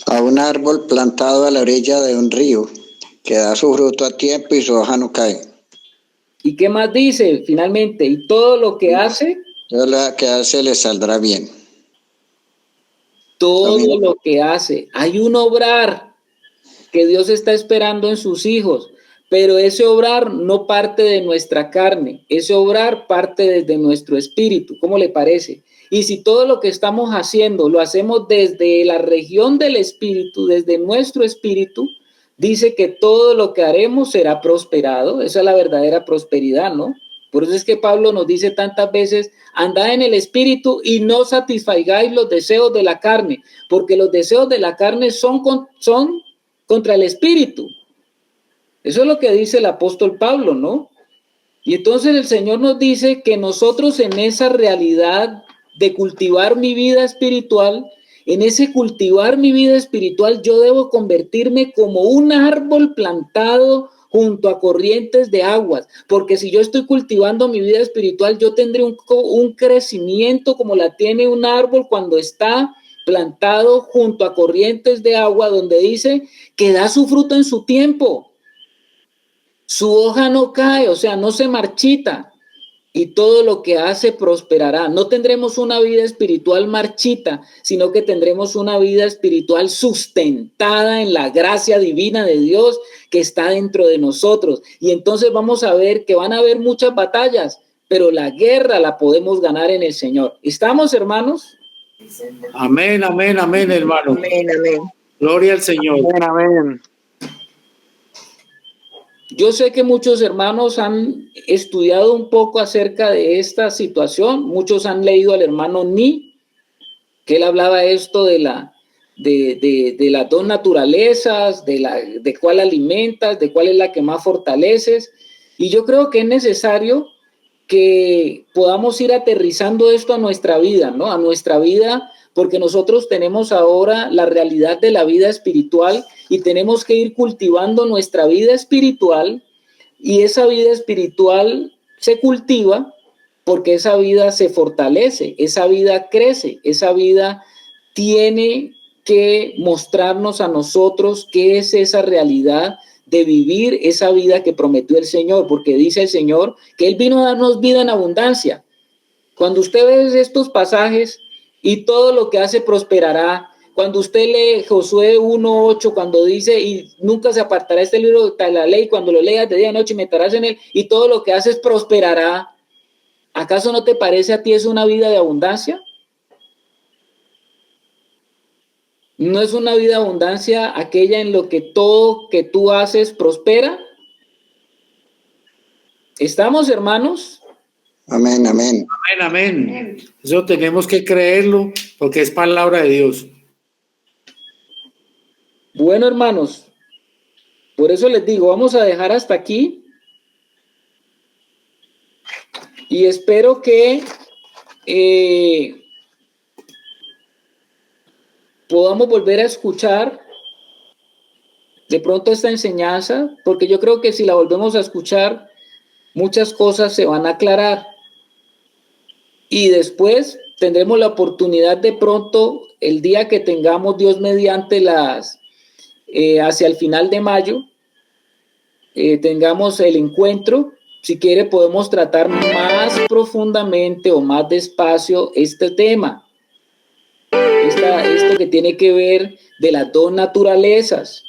A un árbol plantado a la orilla de un río, que da su fruto a tiempo y su hoja no cae.
¿Y qué más dice finalmente? Y todo lo que hace.
Todo lo que hace le saldrá bien.
Todo lo que hace. Hay un obrar. que Dios está esperando en sus hijos, pero ese obrar no parte de nuestra carne, ese obrar parte desde nuestro espíritu. ¿Cómo le parece? Y si todo lo que estamos haciendo lo hacemos desde la región del espíritu, desde nuestro espíritu, dice que todo lo que haremos será prosperado. Esa es la verdadera prosperidad, ¿no? Por eso es que Pablo nos dice tantas veces, andad en el espíritu y no satisfagáis los deseos de la carne, porque los deseos de la carne son contra el espíritu. Eso es lo que dice el apóstol Pablo, ¿no? Y entonces el Señor nos dice que nosotros en esa realidad de cultivar mi vida espiritual, en ese cultivar mi vida espiritual, yo debo convertirme como un árbol plantado junto a corrientes de aguas, porque si yo estoy cultivando mi vida espiritual, yo tendré un crecimiento como la tiene un árbol cuando está plantado junto a corrientes de agua, donde dice que da su fruto en su tiempo. Su hoja no cae, o sea, no se marchita, y todo lo que hace prosperará. No tendremos una vida espiritual marchita, sino que tendremos una vida espiritual sustentada en la gracia divina de Dios que está dentro de nosotros. Y entonces vamos a ver que van a haber muchas batallas, pero la guerra la podemos ganar en el Señor. ¿Estamos, hermanos?
Amén, amén, amén, hermano.
Amén, amén.
Gloria al Señor.
Amén, amén.
Yo sé que muchos hermanos han estudiado un poco acerca de esta situación. Muchos han leído al hermano Ni, que él hablaba esto de las dos naturalezas, de cuál alimentas, de cuál es la que más fortaleces. Y yo creo que es necesario que podamos ir aterrizando esto a nuestra vida, ¿no? A nuestra vida, porque nosotros tenemos ahora la realidad de la vida espiritual y tenemos que ir cultivando nuestra vida espiritual, y esa vida espiritual se cultiva porque esa vida se fortalece, esa vida crece, esa vida tiene que mostrarnos a nosotros qué es esa realidad de vivir esa vida que prometió el Señor, porque dice el Señor que Él vino a darnos vida en abundancia. Cuando usted ve estos pasajes y todo lo que hace prosperará, cuando usted lee Josué 1:8, cuando dice, y nunca se apartará este libro de la ley, cuando lo leas de día y noche y meditarás en él, y todo lo que haces prosperará, ¿acaso no te parece a ti es una vida de abundancia? ¿No es una vida de abundancia aquella en lo que todo que tú haces prospera? ¿Estamos, hermanos?
Amén, amén.
Amén, amén. Eso tenemos que creerlo porque es palabra de Dios.
Bueno, hermanos, por eso les digo, vamos a dejar hasta aquí y espero que podamos volver a escuchar de pronto esta enseñanza, porque yo creo que si la volvemos a escuchar, muchas cosas se van a aclarar y después tendremos la oportunidad de pronto, el día que tengamos, Dios mediante, hacia el final de mayo, tengamos el encuentro. Si quiere podemos tratar más profundamente o más despacio este tema, esto que tiene que ver de las dos naturalezas.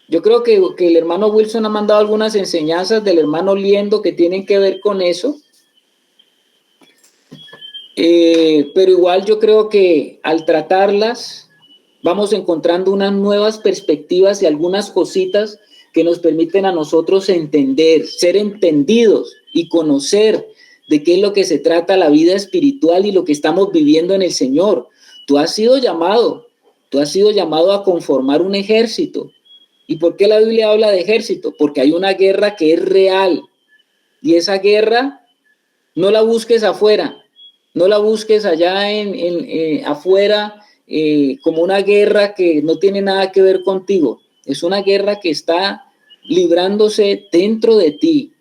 Yo creo que el hermano Wilson ha mandado algunas enseñanzas del hermano Liendo que tienen que ver con eso, pero igual yo creo que al tratarlas vamos encontrando unas nuevas perspectivas y algunas cositas que nos permiten a nosotros entender, ser entendidos y conocer de qué es lo que se trata la vida espiritual y lo que estamos viviendo en el Señor. Tú has sido llamado a conformar un ejército. ¿Y por qué la Biblia habla de ejército? Porque hay una guerra que es real, y esa guerra no la busques afuera, no la busques allá afuera, como una guerra que no tiene nada que ver contigo. Es una guerra que está librándose dentro de ti.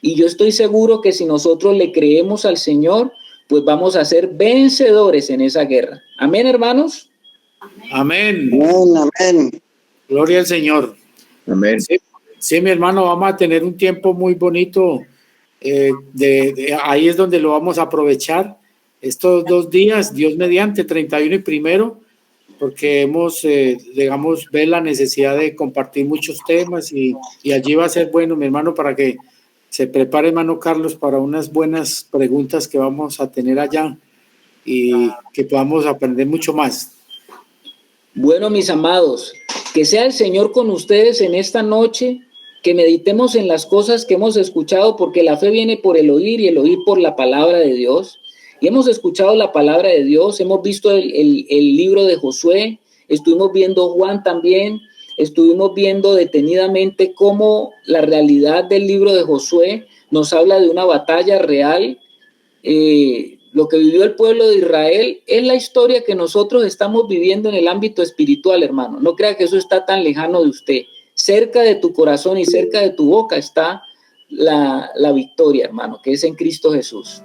Y yo estoy seguro que si nosotros le creemos al Señor, pues vamos a ser vencedores en esa guerra. Amén, hermanos.
Amén.
Amén, amén.
Gloria al Señor.
Amén.
Sí, mi hermano, vamos a tener un tiempo muy bonito. Ahí es donde lo vamos a aprovechar. Estos 2 días, Dios mediante, 31 y 1, porque hemos, digamos, ve la necesidad de compartir muchos temas y allí va a ser bueno, mi hermano, para que se prepare, hermano Carlos, para unas buenas preguntas que vamos a tener allá y que podamos aprender mucho más.
Bueno, mis amados, que sea el Señor con ustedes en esta noche, que meditemos en las cosas que hemos escuchado, porque la fe viene por el oír y el oír por la palabra de Dios. Y hemos escuchado la palabra de Dios, hemos visto el libro de Josué, estuvimos viendo Juan también, estuvimos viendo detenidamente cómo la realidad del libro de Josué nos habla de una batalla real. Lo que vivió el pueblo de Israel es la historia que nosotros estamos viviendo en el ámbito espiritual, hermano. No crea que eso está tan lejano de usted. Cerca de tu corazón y cerca de tu boca está la victoria, hermano, que es en Cristo Jesús.